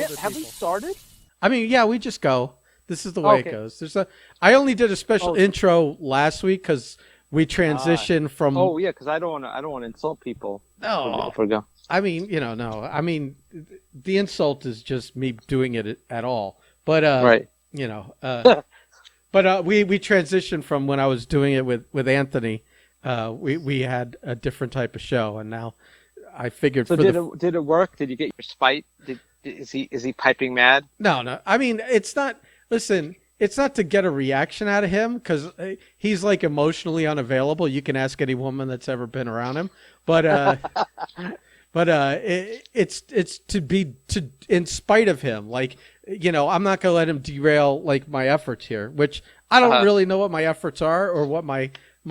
older Have we people. started? I mean, yeah, we just go. This is the way it goes. I only did a special intro last week because we transitioned from. Oh yeah, because I don't want to insult people. No, if we go. I mean, no. I mean, the insult is just me doing it at all. But Right. But we transitioned from when I was doing it with Anthony. We had a different type of show, and now I figured. So did it work? Did you get your spite? Is he piping mad? No. I mean, it's not. Listen, it's not to get a reaction out of him because he's like emotionally unavailable. You can ask any woman that's ever been around him, but it's in spite of him. Like, I'm not gonna let him derail like my efforts here, which I don't really know what my efforts are or what my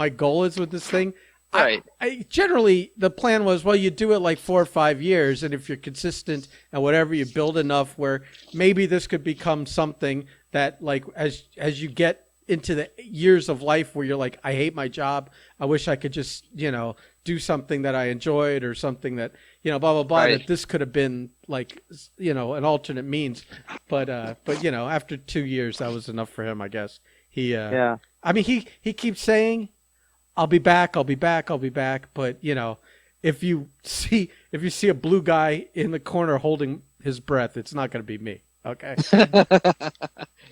goal is with this thing. Right. I generally, the plan was, well, you do it like 4 or 5 years, and if you're consistent and whatever, you build enough where maybe this could become something that, like, as you get into the years of life where you're like, I hate my job, I wish I could just, do something that I enjoyed or something that, blah, blah, blah, right. that this could have been like, an alternate means. But after 2 years, that was enough for him, I guess. I mean, he keeps saying, I'll be back. But if you see a blue guy in the corner holding his breath, it's not going to be me. Okay.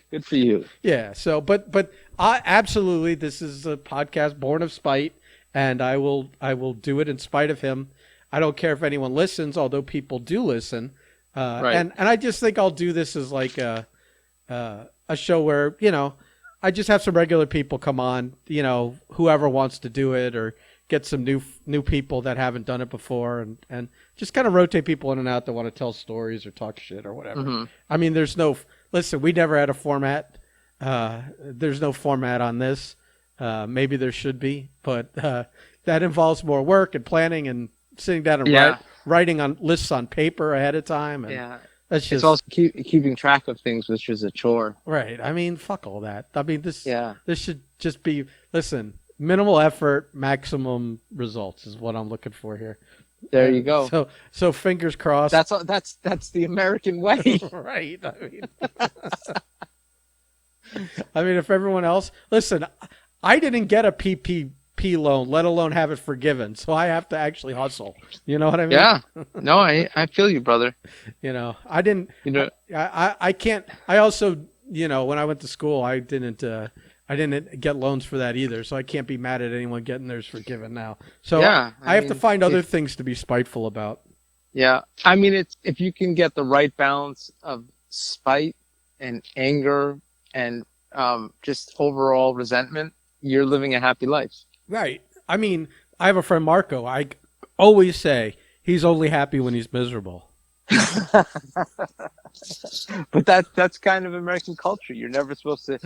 Good for you. Yeah. So, but absolutely, this is a podcast born of spite, and I will do it in spite of him. I don't care if anyone listens, although people do listen. Right. And I just think I'll do this as like a show where I just have some regular people come on, whoever wants to do it, or get some new people that haven't done it before, and just kind of rotate people in and out that want to tell stories or talk shit or whatever. Mm-hmm. I mean, listen, we never had a format. There's no format on this. Maybe there should be, but that involves more work and planning and sitting down and writing on lists on paper ahead of time. And it's also keeping track of things, which is a chore. Right. I mean, fuck all that. I mean, this should just be, listen, minimal effort, maximum results is what I'm looking for here. There you go. So fingers crossed. That's the American way. Right. I mean, if everyone else, listen, I didn't get a PPP loan, let alone have it forgiven. So I have to actually hustle. You know what I mean? Yeah. No, I feel you, brother. I didn't. I can't. I also, when I went to school, I didn't get loans for that either. So I can't be mad at anyone getting theirs forgiven now. So I have to find other things to be spiteful about. Yeah. I mean, if you can get the right balance of spite and anger and just overall resentment, you're living a happy life. Right. I mean, I have a friend, Marco. I always say he's only happy when he's miserable. But that's kind of American culture. You're never supposed to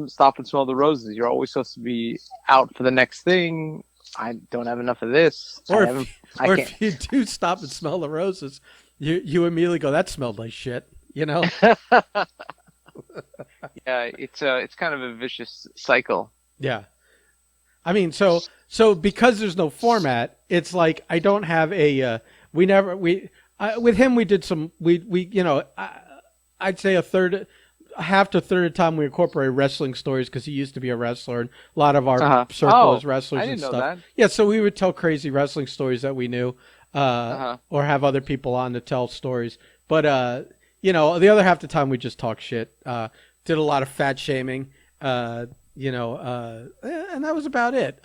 stop and smell the roses. You're always supposed to be out for the next thing. I don't have enough of this. If you do stop and smell the roses, you immediately go, that smelled like shit. Yeah, it's kind of a vicious cycle. Yeah. I mean, so because there's no format, it's like I don't have a with him we did some I'd say half to a third of the time we incorporate wrestling stories because he used to be a wrestler and a lot of our circle is wrestlers and stuff. Know that. Yeah, so we would tell crazy wrestling stories that we knew or have other people on to tell stories. But the other half the time we just talk shit. Did a lot of fat shaming. And that was about it.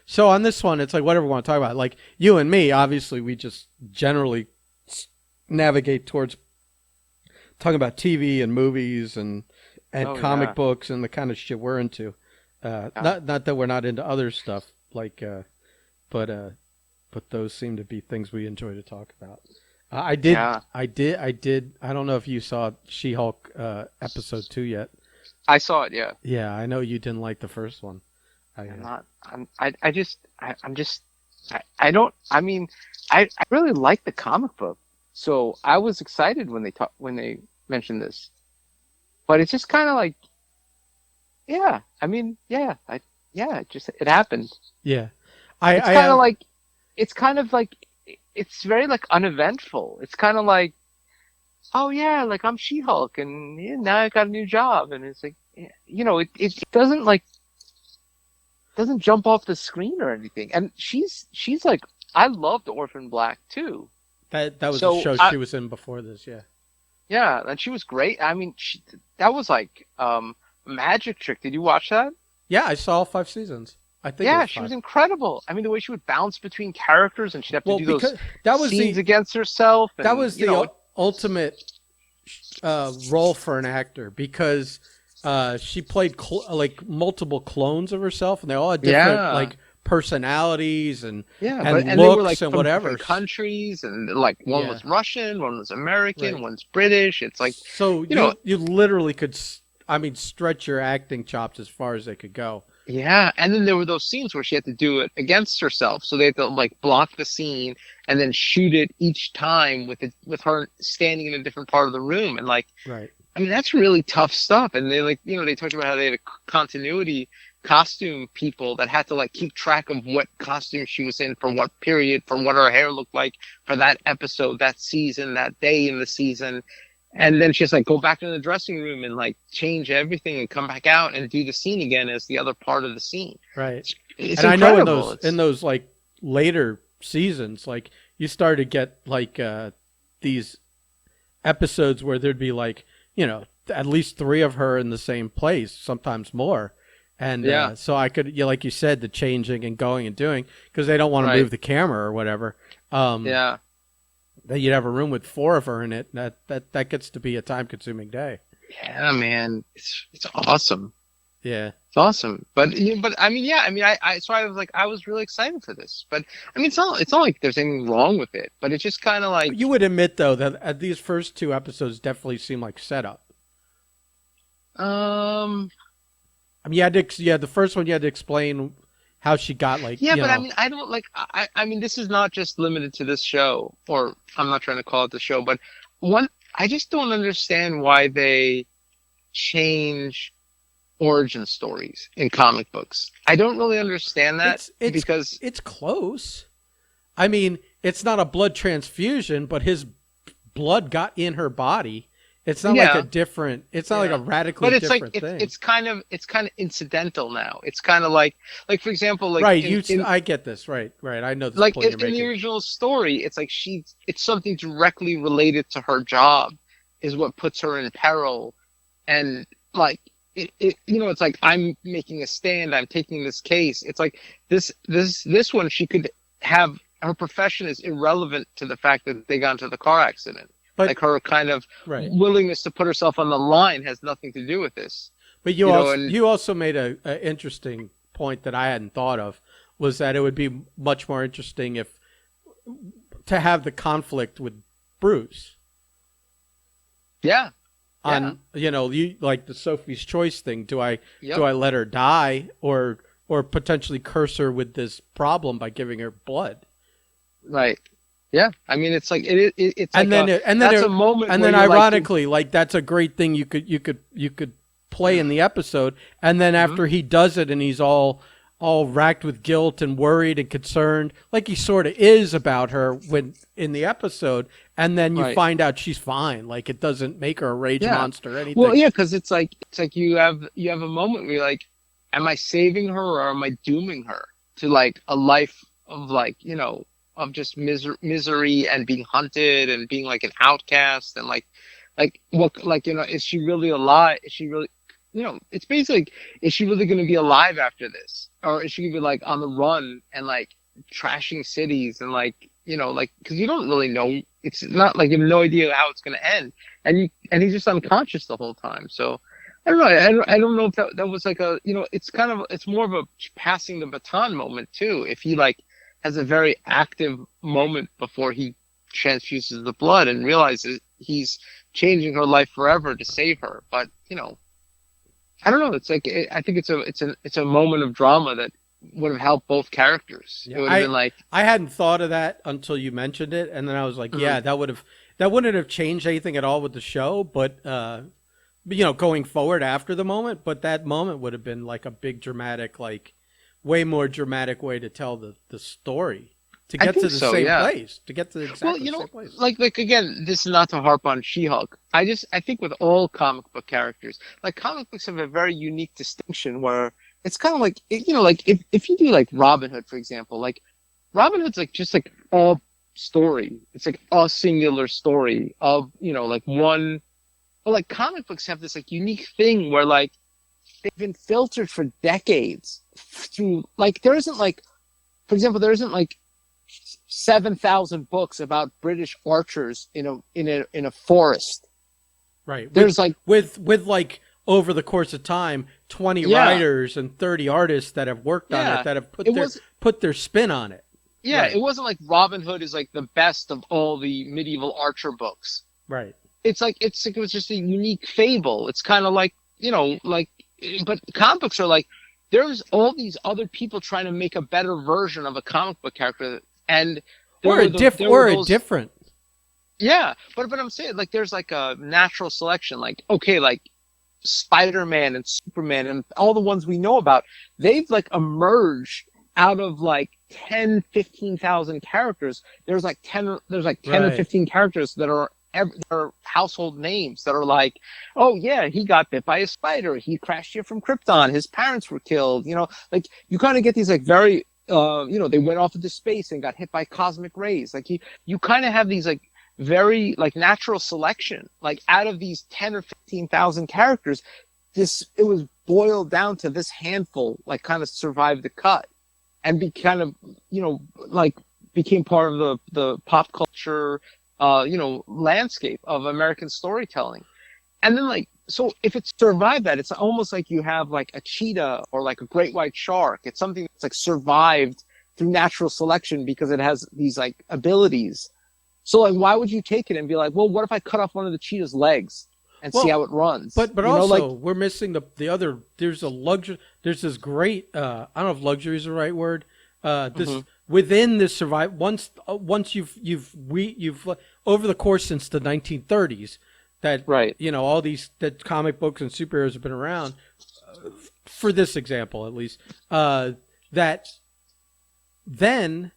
So on this one, it's like whatever we want to talk about. Like you and me, obviously, we just generally navigate towards talking about TV and movies and comic books and the kind of shit we're into. Not that we're not into other stuff, like, but those seem to be things we enjoy to talk about. I did. I don't know if you saw She-Hulk episode 2 yet. I saw it, yeah. Yeah, I know you didn't like the first one. I really like the comic book, so I was excited when they mentioned this, but it's just kind of like, it happened. Yeah, it's very like uneventful. It's kind of like oh yeah, like I'm She-Hulk, and yeah, now I got a new job, and it's like, it doesn't like doesn't jump off the screen or anything. And she's like, I loved Orphan Black too. That was a So show I she was in before this. Yeah. yeah, and she was great. I mean, that was like Magic Trick. Did you watch that? Yeah, I saw all 5 seasons. I think it Yeah, was she was five. incredible. I mean, the way she would bounce between characters and she'd have to Well, do those because that was scenes the against herself, that and was the ultimate role for an actor because she played like multiple clones of herself, and they all had different yeah, like personalities and yeah, and and they were like looks and from whatever. different countries, and like one Yeah, was Russian, one was American, right. one's British. It's like, So you know, you literally could, I mean, stretch your acting chops as far as they could go. yeah. And then there were those scenes where she had to do it against herself, so they had to like block the scene and then shoot it each time with her standing in a different part of the room, and like, Right. I mean, that's really tough stuff. And they like, they talked about how they had a continuity costume people that had to like keep track of what costume she was in for what period, for what her hair looked like for that episode, that season, that day in the season. And then she has like go back in the dressing room and like change everything and come back out and do the scene again as the other part of the scene. Right. It's And I know in incredible. those like later seasons, like you started to get like these episodes where there'd be like, at least three of her in the same place, sometimes more. And Yeah, so I could, like you said, the changing and going and doing because they don't want to right. move the camera or whatever. Um, Yeah. that you'd have a room with four of her in it. That gets to be a time consuming day. Yeah, man. It's awesome. Yeah. It's awesome, but I mean, yeah, I mean, so I was like, I was really excited for this, but I mean, it's not like there's anything wrong with it, but it's just kind of like, You would admit though that these first two episodes definitely seem like setup. um, I mean, you had the first one. You had to explain how she got like yeah, but I mean, I don't like, I mean, this is not just limited to this show, or I'm not trying to call it the show, but I just don't understand why they change origin stories in comic books. I don't really understand that it's because, it's close. I mean, it's not a blood transfusion, but his blood got in her body. It's not like a yeah. different. It's not like a Yeah. radically But it's like different thing. it's kind of incidental now. It's kind of like for example, like Right. in I get this. Right. Right. I know this like point you're in the making. original story, it's like it's something directly related to her job is what puts her in peril, and like it's like I'm making a stand, I'm taking this case. It's like this one she could have her profession is irrelevant to the fact that they got into the car accident. But Like her kind of right. willingness to put herself on the line has nothing to do with this. But And you also made a interesting point that I hadn't thought of was that it would be much more interesting if to have the conflict with Bruce yeah, yeah, on you like the Sophie's Choice thing. Do yep, I let her die or potentially curse her with this problem by giving her blood? right, yeah. I mean, it's like it's like that's a moment and where then you're like, ironically, like that's a great thing you could play in the episode. And then mhm, after he does it, and he's all racked with guilt and worried and concerned, like he sort of is about her when in the episode. And then you right, find out she's fine. Like it doesn't make her a rage yeah. monster or Well, anything. yeah, because it's like you have a moment where you're like, am I saving her or am I dooming her to like a life of like of just misery and being hunted and being like an outcast and like what like is she really alive? Is she really it's basically like, is she really going to be alive after this, or is she going to be like on the run and like trashing cities and like like because you don't really know. It's not like you have no idea how it's going to end, and he's just unconscious the whole time. So I don't know. I don't know if that was like a it's more of a passing the baton moment too. If he like has a very active moment before he transfuses the blood and realizes he's changing her life forever to save her, but I don't know. It's like I think it's a moment of drama that would have helped both characters. Yeah, It would have been like, I hadn't thought of that until you mentioned it, and then I was like, yeah, mhm, that wouldn't have changed anything at all with the show, but going forward after the moment, but that moment would have been like a big dramatic, like way more dramatic way to tell the story to I get to think the so, same yeah. place, to get to Well, exactly you the know, same place. like again, this is not to harp on She-Hulk. I think with all comic book characters, like comic books have a very unique distinction where it's kind of like like if you do like Robin Hood, for example, like Robin Hood's like just like a story. It's like a singular story of like one. But like comic books have this like unique thing where like they've been filtered for decades through like there isn't like for example there isn't like 7,000 books about British archers in a forest. Right. There's like With like over the course of time, 20 yeah, writers and 30 artists that have worked on it yeah. that have It was put their spin on it. yeah, Right. it wasn't like Robin Hood is like the best of all the medieval archer books. Right. It's like it was just a unique fable. It's kind of like like but comic books are like there's all these other people trying to make a better version of a comic book character, and Or a those, different. yeah, but I'm saying like there's like a natural selection. Like okay, like Spider-Man and Superman and all the ones we know about, they've like emerged out of like 10, 15,000 characters. There's like 10 or Right. 15 characters that are household names that are like, oh yeah, he got bit by a spider. He crashed here from Krypton. His parents were killed. Like you kind of get these like very, they went off into space and got hit by cosmic rays. Like you kind of have these like very like natural selection, like out of these 10 or 15,000 characters, it was boiled down to this handful, like kind of survived the cut and be kind of, like became part of the pop culture, landscape of American storytelling. And then like, so if it survived that, it's almost like you have like a cheetah or like a great white shark. It's something that's like survived through natural selection because it has these like abilities. So like, why would you take it and be like, well, what if I cut off one of the cheetah's legs and see how it runs? But You know, also like, we're missing the other. There's a luxury. There's this great. I don't know if luxury is the right word. This within this once you've over the course since the 1930s that right. all these that comic books and superheroes have been around. For this example, at least, that then.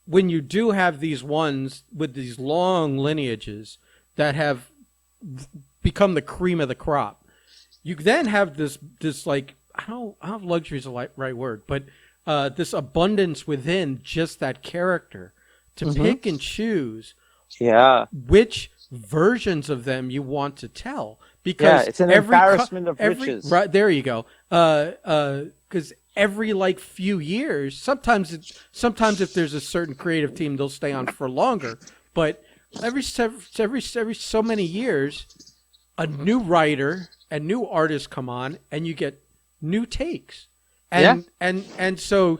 When you do have these ones with these long lineages that have become the cream of the crop, you then have this like I don't know if luxury is the right word, but this abundance within just that character to pick and choose which versions of them you want to tell, because it's an embarrassment of riches. Right there you go. Because every like few years, sometimes if there's a certain creative team, they'll stay on for longer. But every so many years, a new writer and new artists come on, and you get new takes. And so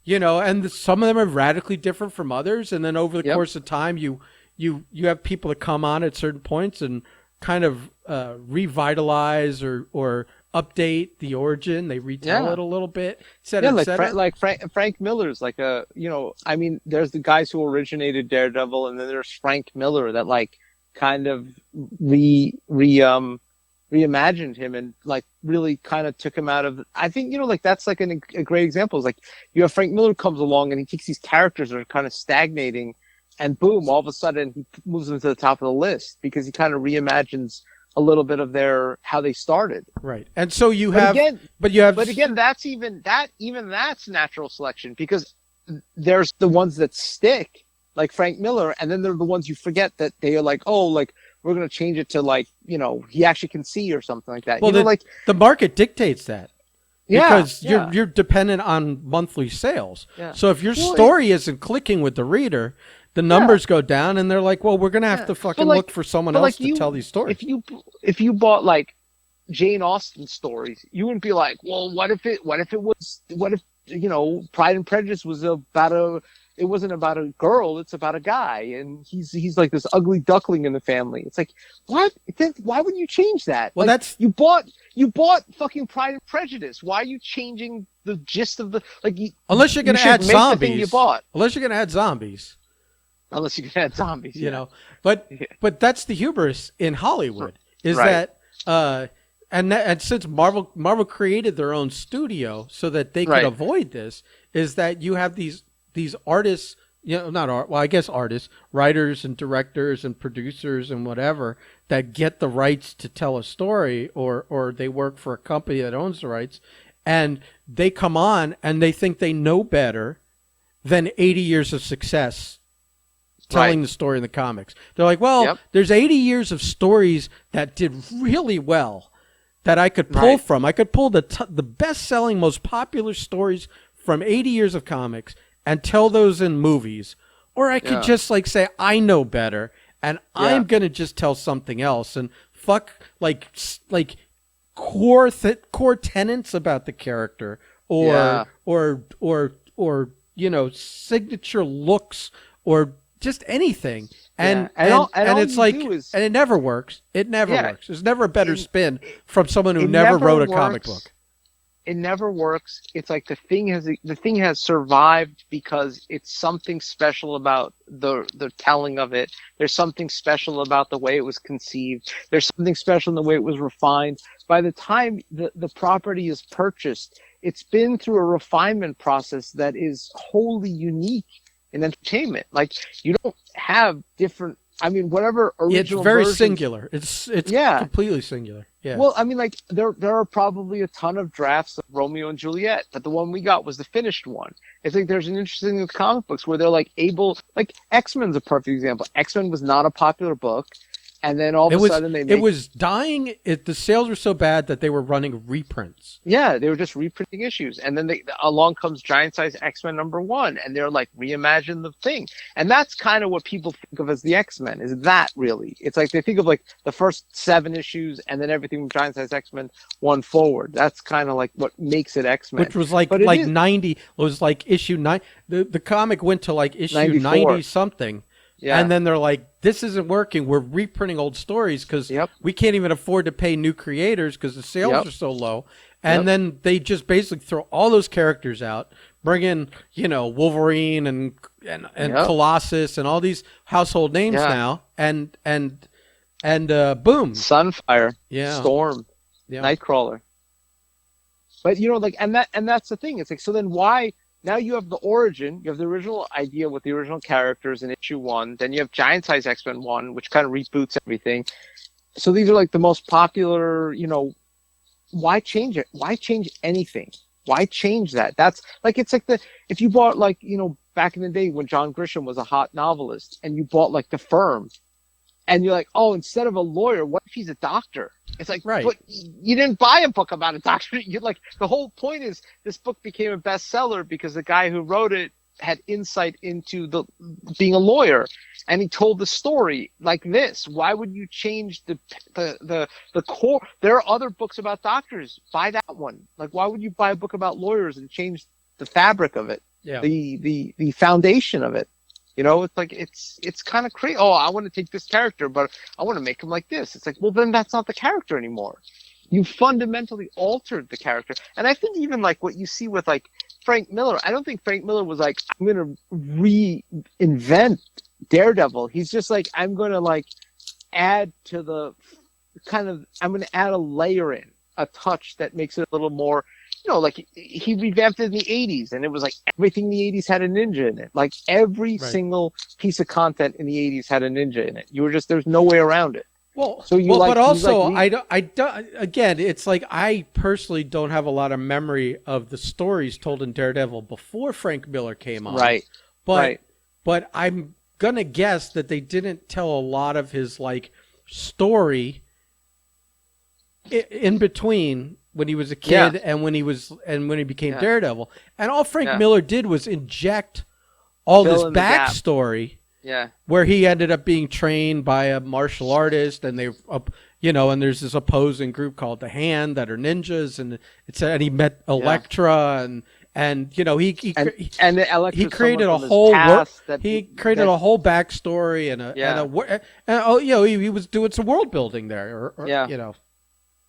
and some of them are radically different from others. And then over the course of time, you have people that come on at certain points and kind of revitalize or update the origin. They retell it a little bit, et cetera, et cetera. Frank Miller's like I mean, there's the guys who originated Daredevil, and then there's Frank Miller that like kind of reimagined him and like really kind of took him out of. I think like that's like a great example. Is like you have Frank Miller comes along and he takes these characters that are kind of stagnating, and boom, all of a sudden he moves them to the top of the list because he kind of reimagines a little bit of how they started. Right. And so but again, that's natural selection, because there's the ones that stick, like Frank Miller, and then there are the ones you forget that they are like, oh, like we're going to change it to like, he actually can see or something like that. Well, the market dictates that. Because you're dependent on monthly sales. Yeah. So if your story isn't clicking with the reader, the numbers go down, and they're like, well, we're going to have to fucking look for someone else to tell these stories. If you bought like Jane Austen stories, you wouldn't be like, well, what if Pride and Prejudice was it wasn't about a girl, it's about a guy, and he's like this ugly duckling in the family. It's like, what? Then why would you change that? Well, like, you bought fucking Pride and Prejudice. Why are you changing the gist of the unless you're going to add zombies? The thing you bought. Unless you're going to add zombies. Unless you can add zombies, but that's the hubris in Hollywood, is that and since Marvel created their own studio so that they could avoid this, is that you have these these artists, not art, well, I guess artists, writers and directors and producers and whatever that get the rights to tell a story, or they work for a company that owns the rights, and they come on and they think they know better than 80 years of success telling the story in the comics. They're like, well, there's 80 years of stories that did really well that I could pull from. I could pull the best-selling, most popular stories from 80 years of comics and tell those in movies. Or I could just like say, I know better, and I'm going to just tell something else and fuck like core tenets about the character, or signature looks, or just anything. And it's like, and it never works. It never works. There's never a better spin from someone who never wrote a comic book. It never works. It's like the thing has survived because it's something special about the telling of it. There's something special about the way it was conceived. There's something special in the way it was refined. By the time the property is purchased, it's been through a refinement process that is wholly unique in entertainment. Like, you don't have different, I mean, whatever original it's very versions, singular. It's completely singular. Yeah. Well, I mean, like, there are probably a ton of drafts of Romeo and Juliet, but the one we got was the finished one. I think there's an interesting thing with comic books where they're like like X-Men's a perfect example. X-Men was not a popular book, and then all of a sudden it was dying. The sales were so bad that they were running reprints. Yeah, they were just reprinting issues, and then along comes Giant Size X-Men #1, and they're like, reimagine the thing. And that's kind of what people think of as the X-Men. Is that really? It's like they think of like the first 7 issues, and then everything from Giant Size X-Men 1 forward. That's kind of like what makes it X-Men. Which was like 90. It was like issue 9. The comic went to like issue 90 something. Yeah. And then they're like, this isn't working. We're reprinting old stories because we can't even afford to pay new creators because the sales are so low. And then they just basically throw all those characters out, bring in, Wolverine and Colossus and all these household names now, and boom. Sunfire, Storm, Nightcrawler. But and that's the thing. It's like, so then why? Now you have the origin, you have the original idea with the original characters in issue 1. Then you have Giant Size X-Men 1, which kind of reboots everything. So these are like the most popular, why change it? Why change anything? Why change that? That's like, it's like if you bought like, back in the day when John Grisham was a hot novelist and you bought like The Firm, and you're like, oh, instead of a lawyer, what if he's a doctor? It's like, but you didn't buy a book about a doctor. You're like, the whole point is this book became a bestseller because the guy who wrote it had insight into being a lawyer, and he told the story like this. Why would you change the core? There are other books about doctors. Buy that one. Like, why would you buy a book about lawyers and change the fabric of it? Yeah. The foundation of it. It's like, it's kind of crazy. Oh, I want to take this character, but I want to make him like this. It's like, well, then that's not the character anymore. You fundamentally altered the character. And I think even like what you see with like Frank Miller, I don't think Frank Miller was like, I'm going to reinvent Daredevil. He's just like, I'm going to like add to the I'm going to add a layer in, a touch that makes it a little more, like he revamped it in the 80s, and it was like everything in the 80s had a ninja in it. Like every single piece of content in the 80s had a ninja in it. There's no way around it. Well, but also I don't, again, it's like I personally don't have a lot of memory of the stories told in Daredevil before Frank Miller came on. Right. But I'm going to guess that they didn't tell a lot of his like story in between when he was a kid and when he became Daredevil. And all Frank Miller did was inject all this backstory where he ended up being trained by a martial artist, and they and there's this opposing group called the Hand that are ninjas, and he met Elektra and he created a whole a whole backstory and he was doing some world building there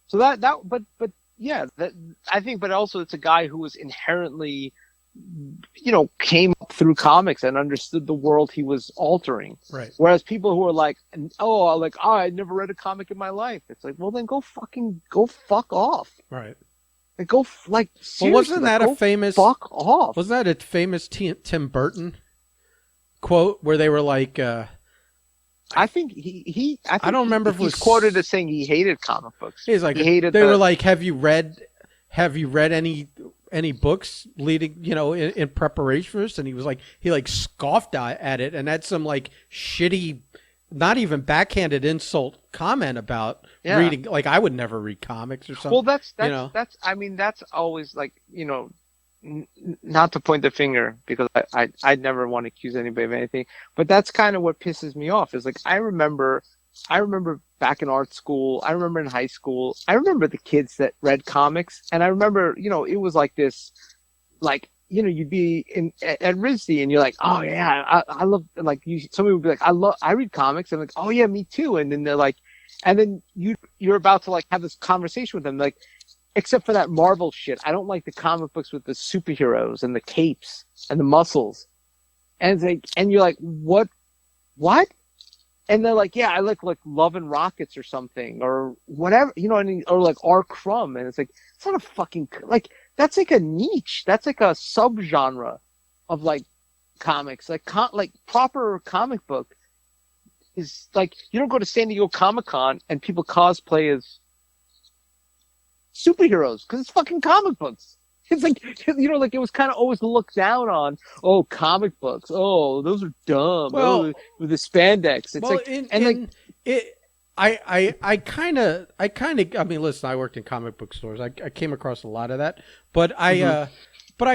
So but I think, but also it's a guy who was inherently, came up through comics and understood the world he was altering. Right. Whereas people who are like, I never read a comic in my life. It's like, well, then go fuck off. Right. Like, go like Well, seriously. wasn't Like, that a go famous? fuck off. Wasn't that a famous Tim Burton quote where they were like, I think he I I think don't remember if it he's quoted was. as saying he hated comic books. He's like, He hated they were the like, have you read any books leading, in preparation for this? And he was like, he like scoffed at it and had some like shitty, not even backhanded insult comment about reading. Like, I would never read comics or something. Well, that's you know? I mean, that's always like, not to point the finger because I never want to accuse anybody of anything, but that's kind of what pisses me off is like I remember back in art school, I remember in high school, I remember the kids that read comics, and I remember, it was like this, like, you'd be at RISD and you're like, oh yeah, I love, like, somebody would be like, I read comics, and like, oh yeah, me too, and then they're like, and then you're about to like have this conversation with them, like, except for that Marvel shit, I don't like the comic books with the superheroes and the capes and the muscles, and it's like, and you're like, what? And they're like, yeah, I like Love and Rockets or something or whatever, or like R. Crumb, and it's like, it's not a fucking like, that's like a niche, that's like a subgenre of like comics, like like proper comic book is like, you don't go to San Diego Comic-Con and people cosplay as superheroes because it's fucking comic books. It's like, like it was kind of always looked down on. Oh, comic books. Oh, those are dumb. Well, with the spandex. It's well, like, I mean, listen, I worked in comic book stores. I came across a lot of that, but I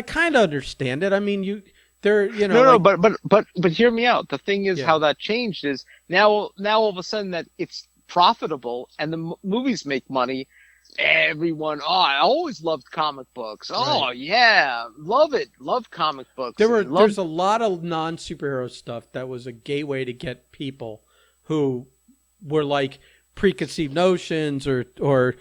kind of understand it. I mean, no, but hear me out. The thing is, how that changed is now all of a sudden that it's profitable and the movies make money. Everyone, I always loved comic books. Oh, right. Yeah, love it. Love comic books. There's a lot of non-superhero stuff that was a gateway to get people who were like preconceived notions or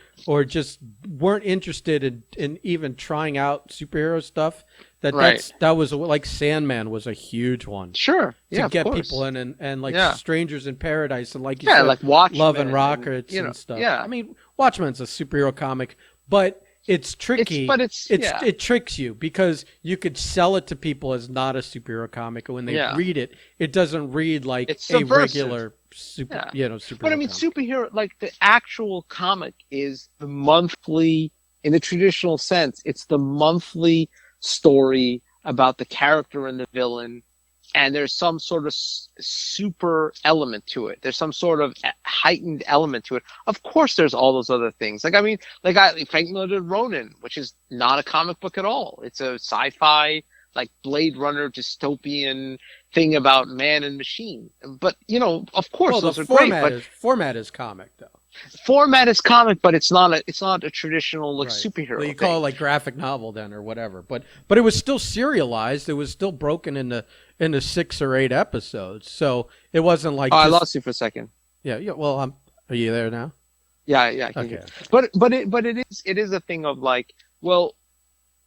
just weren't interested in even trying out superhero stuff. That was like Sandman was a huge one. Sure, to get people in and like Strangers in Paradise and like you said, like Watchmen, Love and Rockets and stuff. Yeah, I mean, Watchmen's a superhero comic, but it's tricky. It tricks you because you could sell it to people as not a superhero comic, and when they read it, it doesn't read like a regular superhero. But I mean, comic. Superhero, like the actual comic is the monthly, in the traditional sense, it's the monthly story about the character and the villain, and there's some sort of super element to it. There's some sort of heightened element to it. Of course, there's all those other things. Like, I mean, Frank Miller did Ronin, which is not a comic book at all. It's a sci-fi, like Blade Runner dystopian thing about man and machine. But, of course, those are great. But format is comic, though. Format is comic, but it's not a traditional superhero. Well, you call it like graphic novel then or whatever, but it was still serialized. It was still broken into 6 or 8 episodes, so it wasn't like. Oh, I lost you for a second. Yeah. Well, are you there now? Yeah. Okay. But it is a thing of like, well,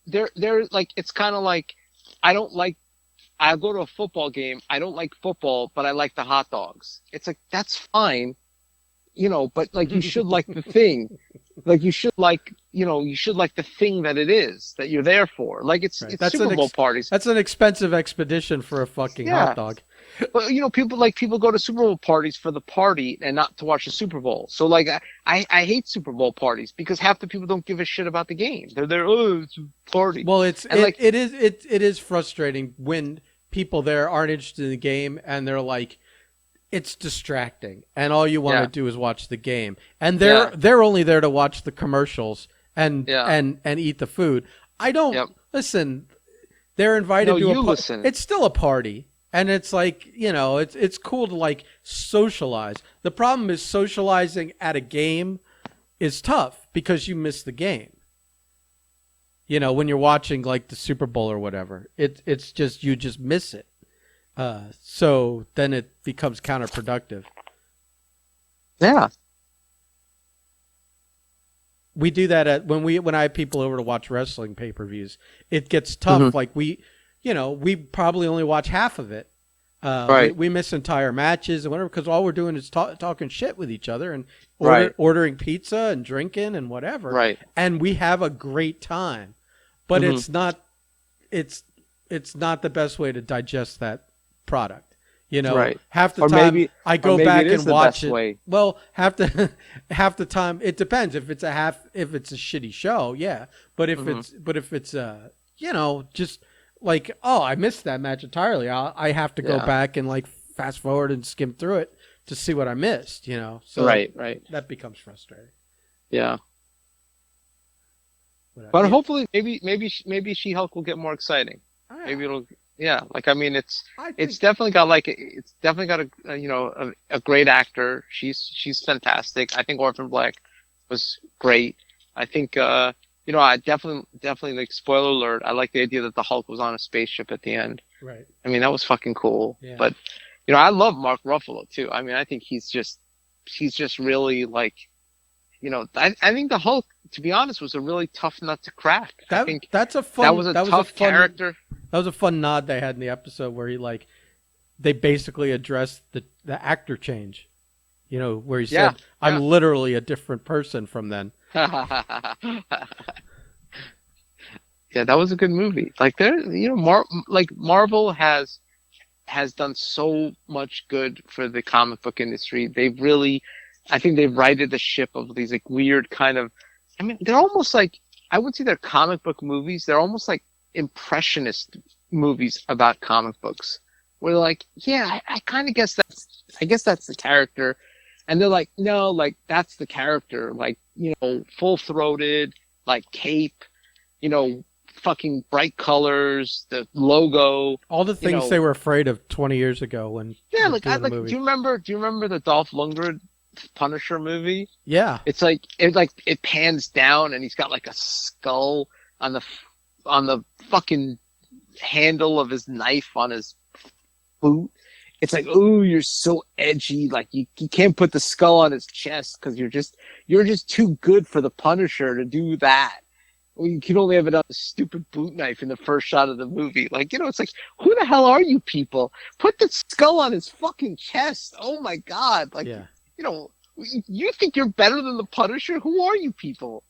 there like, it's kind of like, I'll go to a football game. I don't like football, but I like the hot dogs. It's like, that's fine. But like, you should like the thing, like you should like the thing that it is that you're there for. Like it's Super Bowl parties. That's an expensive expedition for a fucking hot dog. But people go to Super Bowl parties for the party and not to watch the Super Bowl. So like I hate Super Bowl parties because half the people don't give a shit about the game. They're there, oh, it's a party. Well, it is frustrating when people there aren't interested in the game and they're like, it's distracting, and all you want to do is watch the game, and they're only there to watch the commercials and eat the food. I don't listen. They're invited to a party. It's still a party, and it's like it's cool to like socialize. The problem is socializing at a game is tough because you miss the game. When you're watching like the Super Bowl or whatever, it's just you just miss it. So then it becomes counterproductive. Yeah. We do that when I have people over to watch wrestling pay-per-views. It gets tough. Mm-hmm. Like we probably only watch half of it Right. We miss entire matches and whatever because all we're doing is talking shit with each other and Right. ordering pizza and drinking and whatever, Right. and we have a great time. But Hmm. it's it's not the best way to digest that product. You know, Right. half the Or time maybe, I or go maybe back it is and the watch best it. way. Well, half the time it depends. If it's if it's a shitty show, yeah. But Hmm. if it's you know, just like, oh, I missed that match entirely. I have to go Yeah. back and like fast forward and skim through it to see what I missed. You know, so Right. Right. that becomes frustrating. Yeah. But Yeah, hopefully, maybe She-Hulk will get more exciting. Maybe it'll, yeah. Like, I mean, I it's think definitely got like, it's definitely got you know, a great actor. She's fantastic. I think Orphan Black was great. I think, you know, I definitely like, spoiler alert. I like the idea that the Hulk was on a spaceship at the end. right. I mean, that was fucking cool. Yeah. But, you know, I love Mark Ruffalo too. I mean, I think he's just really like, you know, I think the Hulk, to be honest, was a really tough nut to crack. I think That's a that fun was a that was a tough fun character. that was a fun nod they had in the episode where he like they basically addressed the actor change. You know, where he Yeah, said, "I'm yeah. literally a different person from then." Yeah, that was a good movie. Like there, you know, like Marvel has done so much good for the comic book industry. They've really, I think they've righted the ship of these like weird kind of, I mean, they're almost like, I would say they're comic book movies. They're almost like impressionist movies about comic books. Where they're like, yeah, I kind of I guess that's the character. And they're like, no, like that's the character. Like, you know, full throated, like cape, you know, fucking bright colors, the logo, All the you things know, they were afraid of 20 years ago when yeah, they're like I doing a like. movie. Do you remember the Dolph Lundgren Punisher movie? Yeah. It's like it pans down and he's got like a skull on the fucking handle of his knife on his boot. It's like, ooh, you're so edgy. Like you can't put the skull on his chest because you're just too good for the Punisher to do that. Well, you can only have it on a stupid boot knife in the first shot of the movie. Like, you know, it's like, who the hell are you people? Put the skull on his fucking chest. Oh my God. Like, Yeah. you know, you think you're better than the Punisher? Who are you people?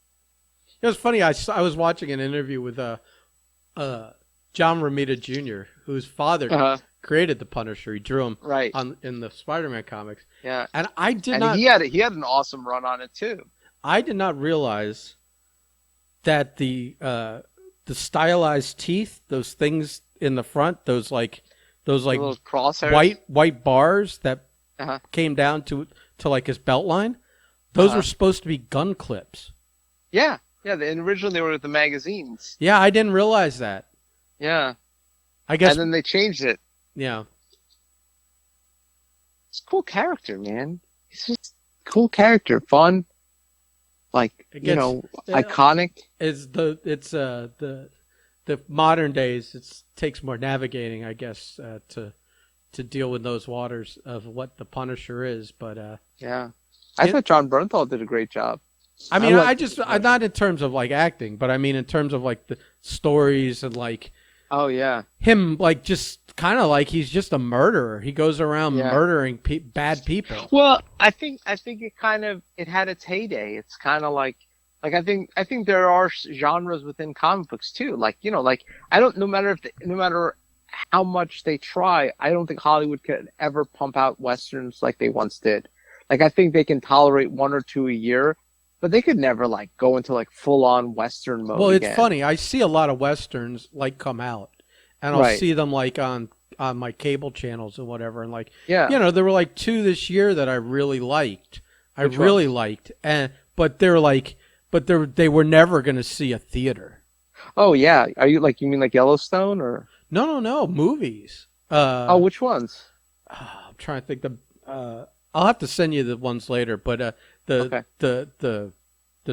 It was funny. I was watching an interview with John Romita Jr., whose father Uh-huh. created the Punisher. He drew him Right. in the Spider-Man comics, Yeah. and I did And not he had an awesome run on it too. I did not realize that the stylized teeth, those things in the front, those like The little crosshairs. white bars that Uh-huh. came down to like his belt line, those Uh-huh. were supposed to be gun clips. Yeah. Yeah. And originally they were with the magazines. Yeah, I didn't realize that. Yeah. I guess And then they changed it. yeah. It's a cool character, man. He's just a cool character. Fun. Like, It you gets- know, yeah. iconic. The modern days takes more navigating, I guess, to deal with those waters of what the Punisher is, but Yeah. I thought John Bernthal did a great job. I mean, like I'm not in terms of like acting, but I mean in terms of like the stories and like Oh, yeah. him, like just kind of like he's just a murderer. He goes around Yeah. murdering bad people. Well, I think it had its heyday. It's kind of like I think there are genres within comic books too. Like, you know, like I don't no matter how much they try, I don't think Hollywood could ever pump out westerns like they once did. Like I think they can tolerate one or two a year, but they could never like go into like full on western mode. Well, it's again. funny. I see a lot of westerns like come out, and I'll Right. see them like on my cable channels and whatever, and like Yeah. you know, there were like two this year that I really liked. Which really liked, and but they were never going to see a theater. Oh yeah. You mean like Yellowstone or? No, movies. Oh, which ones? I'm trying to think. I'll have to send you the ones later, but Okay. the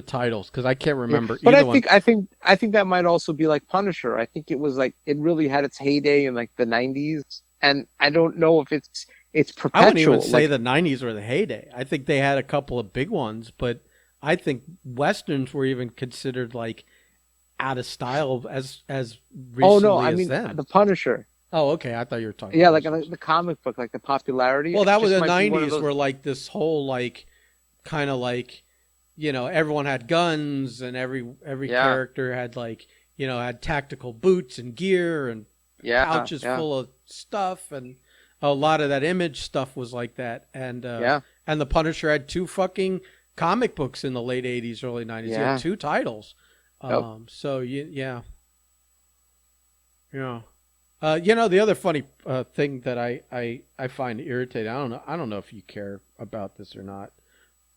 titles because I can't remember But either one. I think that might also be like Punisher. I think it was like it really had its heyday in like the 90s, and I don't know if it's perpetual. I wouldn't even say like, the 90s were the heyday. I think they had a couple of big ones, but I think westerns were even considered like out of style as recently oh no, I as mean then. the Punisher. Oh, okay. I thought you were talking Yeah, about like those. the comic book, like the popularity. Well, It that was just the might be one of '90s, those. where like this whole like kind of like everyone had guns, and every Yeah, character had like had tactical boots and gear and yeah, pouches yeah, full of stuff, and a lot of that Image stuff was like that, yeah, and the Punisher had two fucking comic books in the late '80s, early '90s. He had yeah. two titles. Yep. So yeah, yeah. The other funny thing that I find irritating. I don't know if you care about this or not,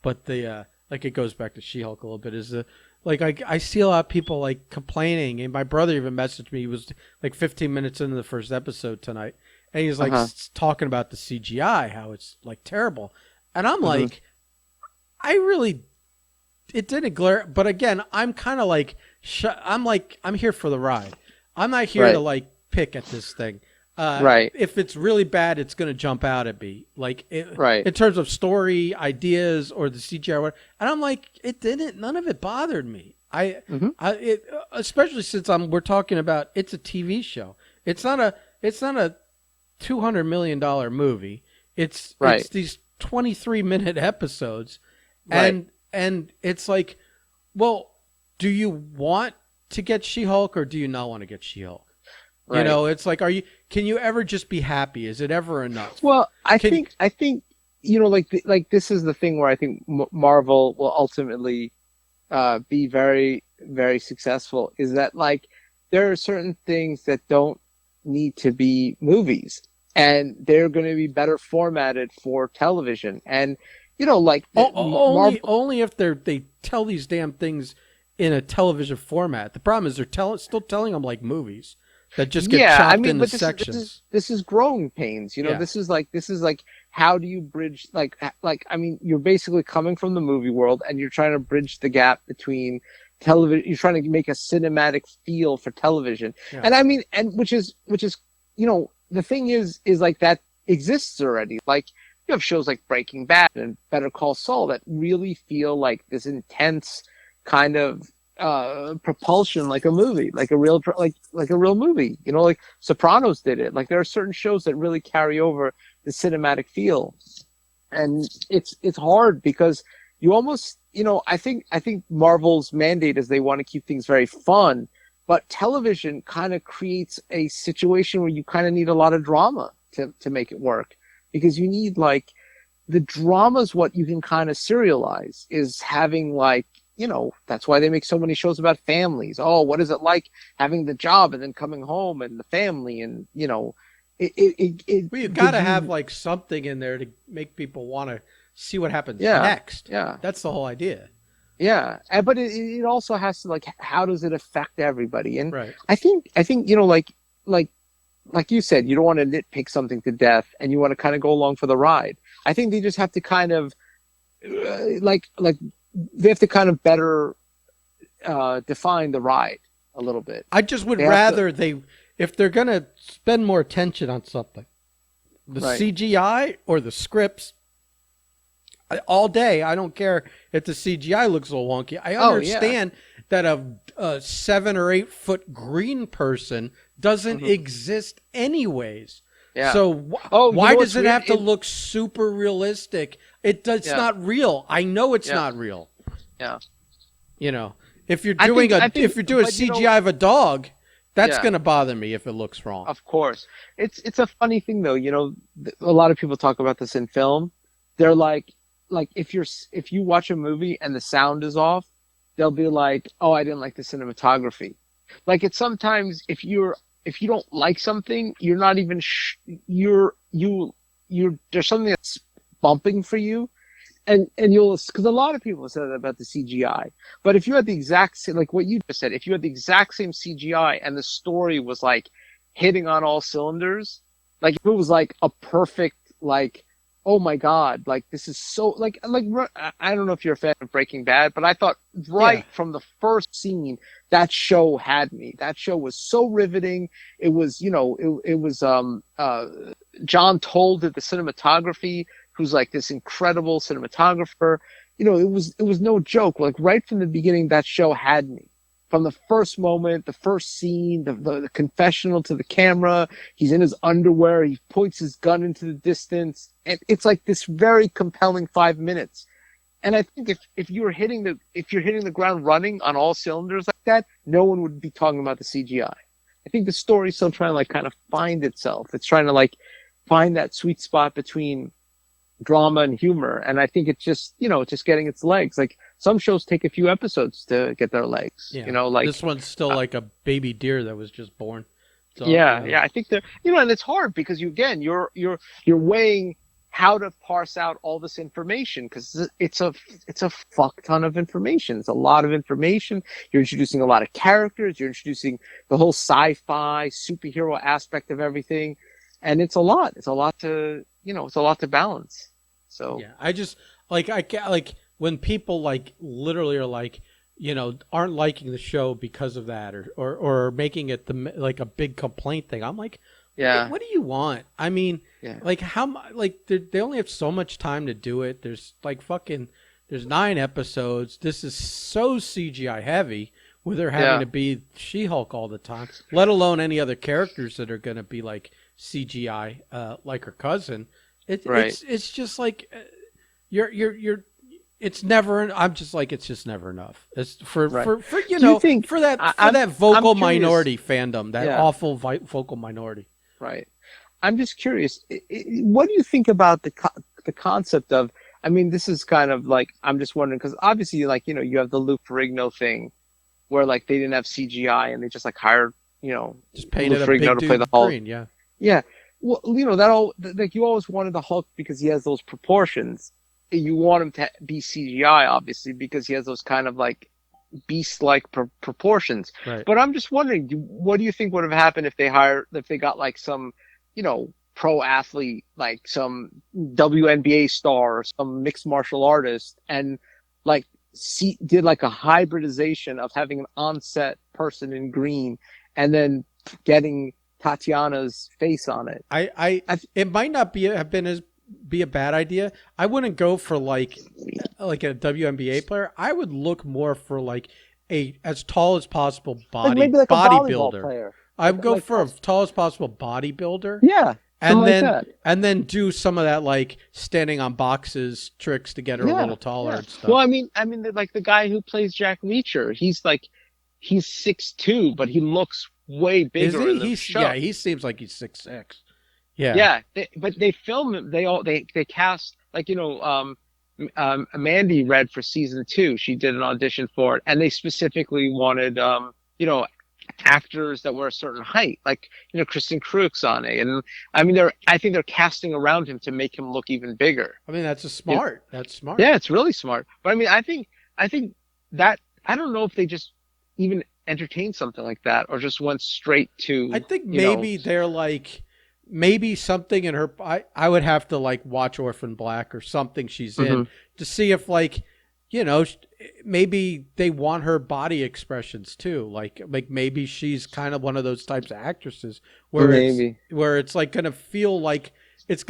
but the like it goes back to She-Hulk a little bit. Is the like I see a lot of people like complaining, and my brother even messaged me. He was like 15 minutes into the first episode tonight, and he's like Uh-huh. talking about the CGI, how it's like terrible, and I'm Hmm. like, I really it didn't glare, but again, I'm kind of like I'm like I'm here for the ride. I'm not here to Right, like pick at this thing. right, If it's really bad, it's going to jump out at me. Like right. in terms of story, ideas, or the CGI, and I'm like, it didn't. None of it bothered me. Hmm. Especially since we're talking about it's a TV show. It's not a $200 million movie. It's Right, these 23-minute episodes, right, and it's like, well, do you want to get She-Hulk or do you not want to get She-Hulk? right. It's like, can you ever just be happy? Is it ever enough? Well, Can I think, like this is the thing where I think Marvel will ultimately be very, very successful. Is that like there are certain things that don't need to be movies, and they're going to be better formatted for television. And like Marvel. only if they tell these damn things in a television format. The problem is still telling them like movies that just get Yeah, I chopped mean, into but sections. this is growing pains. Yeah. This is like how do you bridge I mean, you're basically coming from the movie world and you're trying to bridge the gap between television. You're trying to make a cinematic feel for television, Yeah. and I mean, and which is the thing is like that exists already. Like you have shows like Breaking Bad and Better Call Saul that really feel like this intense kind of propulsion, like a movie, like a real like a real movie. Like Sopranos did it. Like there are certain shows that really carry over the cinematic feel, and it's hard because you almost I think Marvel's mandate is they want to keep things very fun, but television kind of creates a situation where you kind of need a lot of drama to make it work, because you need like the drama's what you can kind of serialize, is having like that's why they make so many shows about families. Oh, what is it like having the job and then coming home and the family, and Well, you it got to gives have you. like something in there to make people want to see what happens Yeah, next. yeah, That's the whole idea. yeah. But it also has to, like, how does it affect everybody? And Right. I think like like you said, you don't want to nitpick something to death, and you want to kind of go along for the ride. I think they just have to kind of like they have to kind of better define the ride a little bit. I just would They have to. rather if they're going to spend more attention on something, the Right. CGI or the scripts, all day. I don't care if the CGI looks a little wonky. I Oh yeah. understand that a 7 or 8 foot green person doesn't Hmm. exist anyways. Yeah. So Oh, why what's does it weird? have to look super realistic? It's Yeah. not real. I know it's Yeah. not real. Yeah. You know, if you're I think, if you're doing but CGI of a dog, that's yeah, going to bother me if it looks wrong. of course. It's a funny thing though. A lot of people talk about this in film. They're like if you watch a movie and the sound is off, they'll be like, "Oh, I didn't like the cinematography." Like it's sometimes if you don't like something, you're not even you're there's something that's bumping for you, and you'll, because a lot of people said that about the CGI. But if you had the exact same, like what you just said, if you had the exact same CGI and the story was like hitting on all cylinders, like if it was like a perfect, like, oh my God, like this is so like I don't know if you're a fan of Breaking Bad, but I thought Yeah. right from the first scene that show had me. That show was so riveting. It was, it was John Toll did the cinematography, who's like this incredible cinematographer. It was no joke. Like right from the beginning, that show had me. from the first moment, the first scene, the confessional to the camera. He's in his underwear. He points his gun into the distance, and it's like this very compelling 5 minutes. And I think if you're hitting the ground running on all cylinders like that, no one would be talking about the CGI. I think the story's still trying to like kind of find itself. It's trying to like find that sweet spot between drama and humor. And I think it's just, just getting its legs. Like some shows take a few episodes to get their legs, Yeah. like This one's still like a baby deer that was just born. So, yeah. I think they're, and it's hard because you're weighing how to parse out all this information because it's a fuck ton of information. It's a lot of information. You're introducing a lot of characters. You're introducing the whole sci-fi superhero aspect of everything, and it's a lot. It's a lot to it's a lot to balance. So yeah, I just like I can't like when people like literally are like aren't liking the show because of that or making it like a big complaint thing. I'm like, yeah, what do you want? I mean, yeah. like they only have so much time to do it. There's like there's 9 episodes. This is so CGI heavy with her having to be She-Hulk all the time, let alone any other characters that are going to be like CGI, like her cousin. It's just like you're. It's never. I'm just like it's just never enough. It's for for that vocal minority fandom, that awful vocal minority. Right. I'm just curious. What do you think about the concept of? I mean, this is kind of like I'm just wondering because obviously, like you have the Lou Ferrigno thing, where like they didn't have CGI and they just like hired just painted Lou Ferrigno a big to play dude the Hulk. green. Yeah. Yeah. Well, that all like you always wanted the Hulk because he has those proportions. You want him to be CGI, obviously, because he has those kind of like beast-like proportions. Right. But I'm just wondering, what do you think would have happened if they got like some, pro athlete, like some WNBA star or some mixed martial artist, and like did like a hybridization of having an on-set person in green, and then getting Tatiana's face on it. It might not be a bad idea. I wouldn't go for like a WNBA player. I would look more for like a as tall as possible bodybuilder. Player. I would go for a tall as possible bodybuilder. Yeah. And then do some of that like standing on boxes tricks to get her a little taller and stuff. Well, I mean, like the guy who plays Jack Reacher, he's 6'2", but he looks way bigger in the show. Yeah, he seems like he's 6'6". Yeah. But they film him. They cast like Mandy read for season 2. She did an audition for it, and they specifically wanted actors that were a certain height, like Kristen Cruikshank, and I think they're casting around him to make him look even bigger. I mean, that's smart. That's smart. Yeah, it's really smart. But I mean, I think that I don't know if they just even entertained something like that or just went straight to. I think maybe they're like. Maybe something in her. I would have to like watch Orphan Black or something she's in to see if like, maybe they want her body expressions too. Like maybe she's kind of one of those types of actresses where it's like gonna feel like it's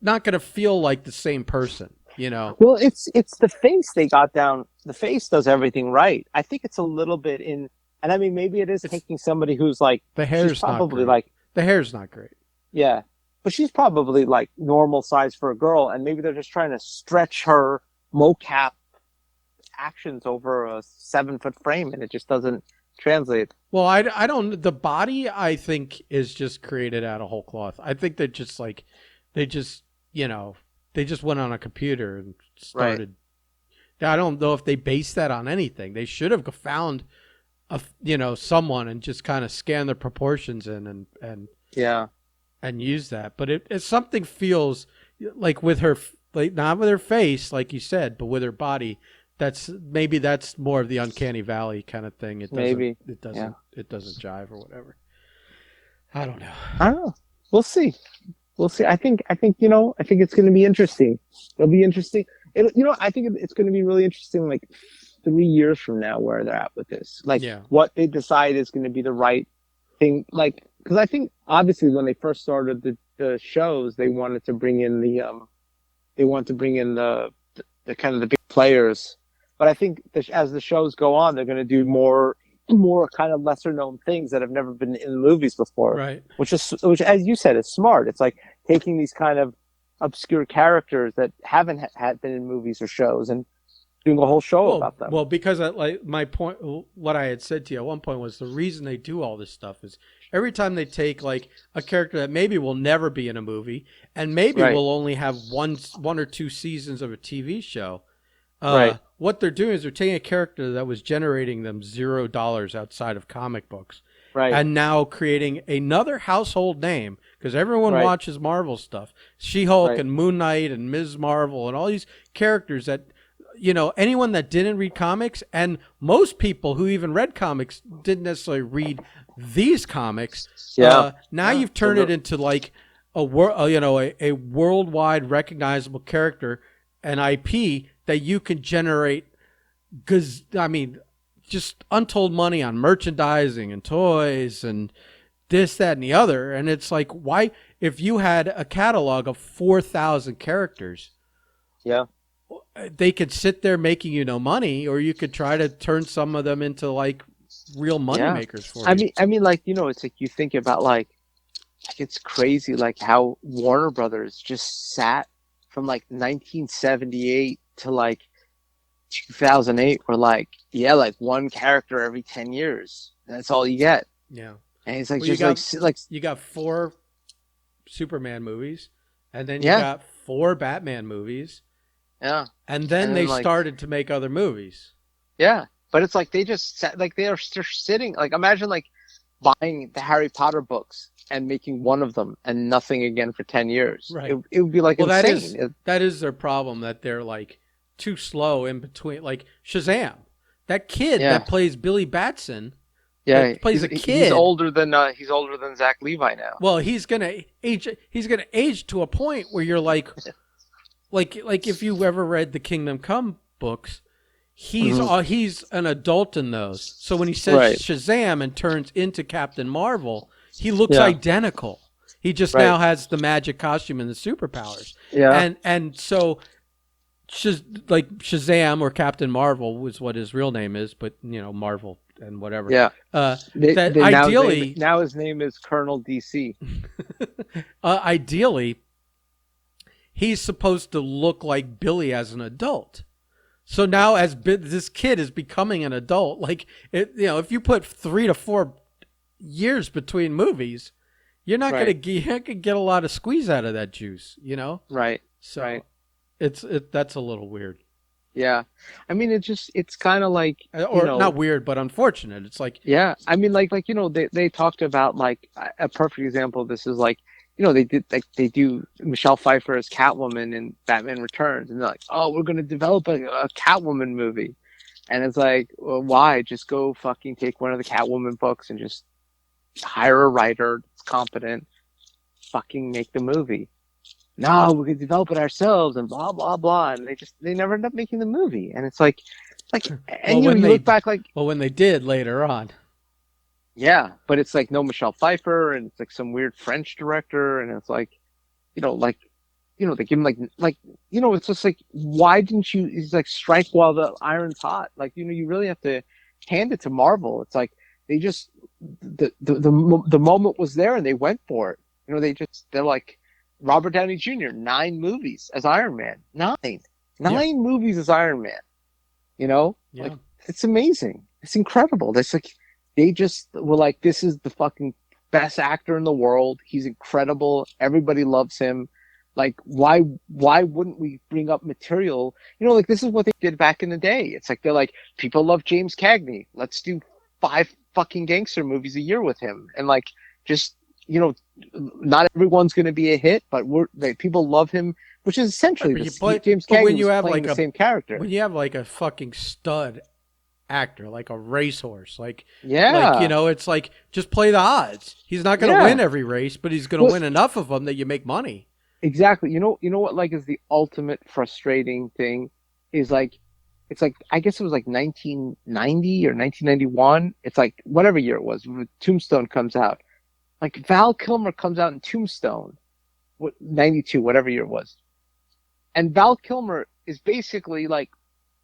not gonna feel like the same person. Well, it's the face they got down. The face does everything right. I think it's a little bit and I mean maybe it is taking somebody who's like the hair's probably not great. The hair's not great. Yeah. But she's probably like normal size for a girl, and maybe they're just trying to stretch her mocap actions over a 7-foot frame, and it just doesn't translate. Well, I don't. The body, I think, is just created out of whole cloth. I think they're just like, they just went on a computer and started. Right. I don't know if they based that on anything. They should have found someone and just kind of scan the proportions in and use that. But it something feels like with her, like not with her face, like you said, but with her body. That's more of the uncanny valley kind of thing. It doesn't jive or whatever. I don't know. We'll see. I think it's going to be interesting. It'll be interesting. I think it's going to be really interesting. Like 3 years from now, where they're at with this, what they decide is going to be the right thing. Like, because I think obviously when they first started the shows, they wanted to bring in the kind of the big players But I think that as the shows go on, they're going to do more kind of lesser known things that have never been in the movies before, Right. which as you said, is smart. It's like taking these kind of obscure characters that haven't had been in movies or shows and doing a whole show about them. Well, because like my point, what I had said to you at one point was the reason they do all this stuff is every time they take like a character that maybe will never be in a movie and maybe Right, will only have one or two seasons of a TV show. right, What they're doing is they're taking a character that was generating them $0 outside of comic books, right, and now creating another household name because everyone right, watches Marvel stuff, She-Hulk right, and Moon Knight and Ms. Marvel and all these characters that anyone that didn't read comics and most people who even read comics didn't necessarily read these comics. yeah, Now yeah. you've turned it into like a a worldwide recognizable character, an IP that you can generate. Because I mean, just untold money on merchandising and toys and this, that, and the other. And it's like, why, if you had a catalog of 4,000 characters, Yeah. they could sit there making money, or you could try to turn some of them into like real money Yeah. makers for I you. mean, like, it's like you think about like it's crazy like how Warner Brothers just sat from like 1978 to like 2008 were like, yeah, like one character every 10 years. That's all you get. Yeah. And it's like Well, you just got like you got 4 Superman movies, and then you yeah, got 4 Batman movies, yeah. and then And they then like started to make other movies. yeah, but it's like they just sat, like they're sitting like imagine like buying the Harry Potter books and making one of them and nothing again for 10 years. Right. It would be like Well, insane. that is their problem, that they're like too slow in between. Like Shazam, that kid Yeah. that plays Billy Batson, Yeah, that plays a he's kid. he's older than Zach Levi now. Well, he's gonna age. He's gonna age to a point where you're like if you ever read the Kingdom Come books, he's an adult in those. So when he says Right. Shazam and turns into Captain Marvel, he looks Yeah. identical. He just Right. now has the magic costume and the superpowers. Yeah. And so like Shazam or Captain Marvel was what his real name is, but Marvel and whatever. Yeah. That Now ideally, now his name is Colonel DC. ideally, he's supposed to look like Billy as an adult. So now, as this kid is becoming an adult, like if you put 3 to 4 years between movies, you're not Right. gonna get a lot of squeeze out of that juice, Right. So Right. that's a little weird, Yeah. I mean, it's kind of like, or not weird, but unfortunate. It's like, yeah. I mean, like they talked about like a perfect example of this is like, they do Michelle Pfeiffer as Catwoman in Batman Returns, and they're like, oh, we're gonna develop a Catwoman movie, and it's like, well, why? Just go fucking take one of the Catwoman books and just hire a writer that's competent, fucking make the movie. No, we could develop it ourselves and blah blah blah, and they never end up making the movie, and it's like, and when you they look back like, when they did later on. yeah, but it's like no Michelle Pfeiffer, and it's like some weird French director, and it's like, they give him it's just like, why didn't you? It's like strike while the iron's hot. Like, you really have to hand it to Marvel. It's like they just the moment was there and they went for it. They're like Robert Downey Jr. 9 movies as Iron Man, 9 movies as Iron Man. Yeah. Like it's amazing. It's incredible. That's like they just were like, this is the fucking best actor in the world. He's incredible. Everybody loves him. Like, why wouldn't we bring up material? Like this is what they did back in the day. It's like they're like, people love James Cagney. Let's do 5 fucking gangster movies a year with him. And like, just, not everyone's going to be a hit, but people love him, which is essentially James Cagney when you was have playing like the same character. When you have like a fucking stud actor, like a racehorse, like it's like, just play the odds. He's not going to win every race, but he's going to win enough of them that you make money. Exactly. You know what like is the ultimate frustrating thing is like, it's like, I guess it was like 1990 or 1991. It's like whatever year it was when Tombstone comes out. Like Val Kilmer comes out in Tombstone, 92, whatever year it was. And Val Kilmer is basically like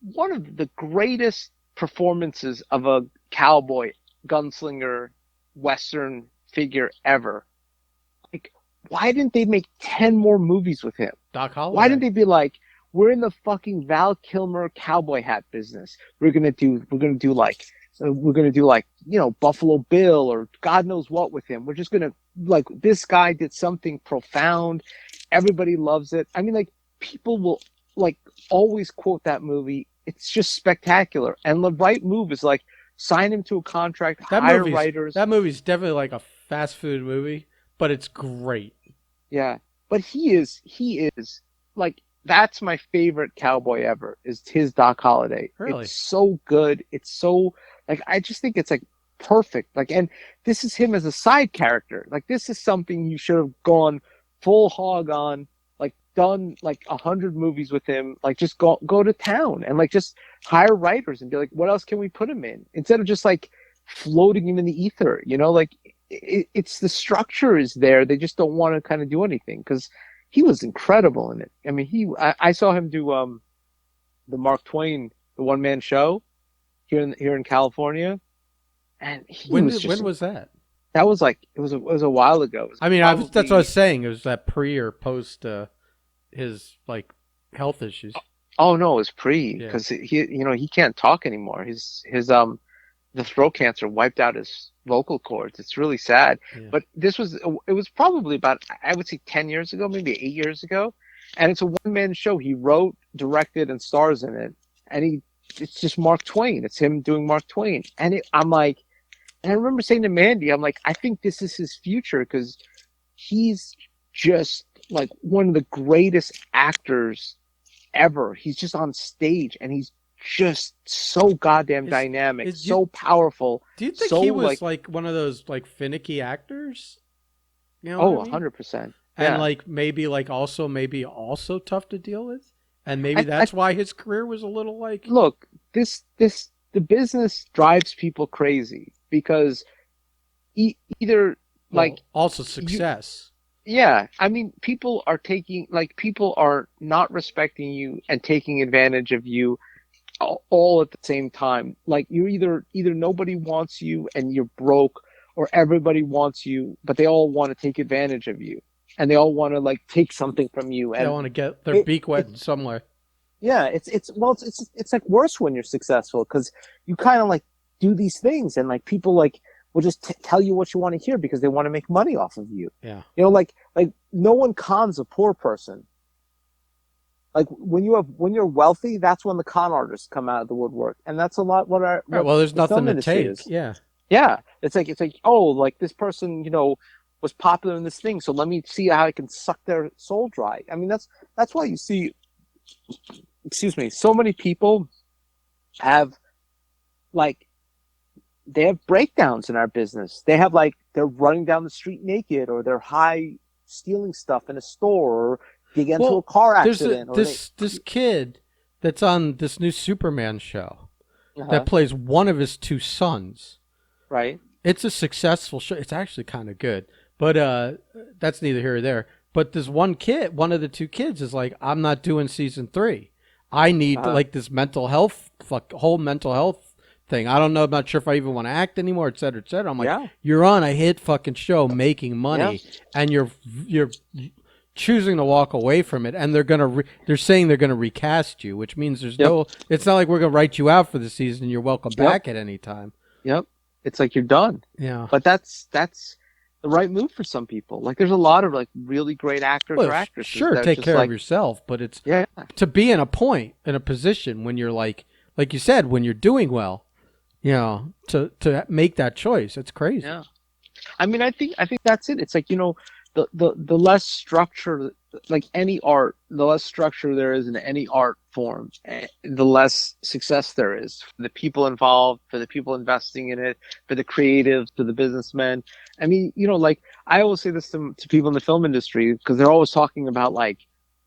one of the greatest performances of a cowboy, gunslinger, Western figure ever. Like, why didn't they make 10 more movies with him? Doc Why didn't Holliday. they be like, we're in the fucking Val Kilmer cowboy hat business. We're gonna do like, Buffalo Bill or God knows what with him. We're just gonna like this guy did something profound. Everybody loves it. I mean, like people will like always quote that movie. It's just spectacular. And the right move is like sign him to a contract, That hire movie's writers. that movie's definitely like a fast food movie, but it's great. Yeah. But he is like that's my favorite cowboy ever is his Doc Holliday. It's Really. so good. It's so like I just think it's like perfect. Like and this is him as a side character. Like this is something you should have gone full hog on, like done like 100 movies with him, like just go to town and like just hire writers and be like, what else can we put him in? Instead of just like floating him in the ether, like it's the structure is there. They just don't want to kind of do anything because he was incredible in it. I mean, I saw him do the Mark Twain, the one man show here in California, and he When was did when just was that? that was like it was a while ago. It was I mean, that's what I was probably saying. It was that pre or post his like health issues. oh no, it was pre Yeah. because he can't talk anymore. His the throat cancer wiped out his vocal cords. It's really sad. Yeah. But it was probably about, I would say 10 years ago, maybe 8 years ago. And it's a one man show. He wrote, directed, and stars in it. And it's just Mark Twain. It's him doing Mark Twain. I'm like, and I remember saying to Mandy, I'm like, I think this is his future because he's just like one of the greatest actors ever. He's just on stage and he's just so goddamn Is dynamic, is you so powerful, do you think so he like was like one of those like finicky actors? You know what I oh, mean? 100%. And Yeah. like maybe also tough to deal with, and maybe I that's why his career was a little like look, the business drives people crazy because either well, like also you success. yeah, I mean people are not respecting you and taking advantage of you all at the same time. Like you're either nobody wants you and you're broke, or everybody wants you, but they all want to take advantage of you, and they all want to like take something from you. They And want to get their it, beak it wet in some way. yeah, it's like worse when you're successful because you kind of like do these things, and like people like will just tell you what you want to hear because they want to make money off of you. Yeah. Like no one cons a poor person. Like when you're wealthy, that's when the con artists come out of the woodwork, and that's a lot Right. what Well, there's the nothing film to industry take. is. Yeah. Yeah, it's like oh, like this person was popular in this thing, so let me see how I can suck their soul dry. I mean that's why you see, excuse me, so many people have like they have breakdowns in our business. They have like they're running down the street naked, or they're high stealing stuff in a store, or they get into a Well, car there's accident, or they this kid that's on this new Superman show that uh-huh, plays one of his two sons. right. It's a successful show. It's actually kind of good, but that's neither here or there. But this one kid, one of the two kids, is like, I'm not doing season 3. I need Uh-huh. like this mental health, whole mental health thing. I don't know. I'm not sure if I even want to act anymore, et cetera, et cetera. I'm like, Yeah. you're on a hit fucking show making Yeah. money, and you're choosing to walk away from it, and they're saying they're gonna recast you, which means there's Yep. no. It's not like we're gonna write you out for the season. You're welcome Yep. back at any time. Yep. It's like you're done. Yeah. But that's the right move for some people. Like there's a lot of like really great actors Well, or actresses sure, that are take just care of like, yourself, but it's yeah, to be in a point in a position when you're like you said, when you're doing well, to make that choice. It's crazy. yeah. I mean, I think that's it. It's like the less structure, like any art, the less structure there is in any art form, the less success there is for the people involved, for the people investing in it, for the creatives, for the businessmen. I mean, like I always say this to people in the film industry because they're always talking about like,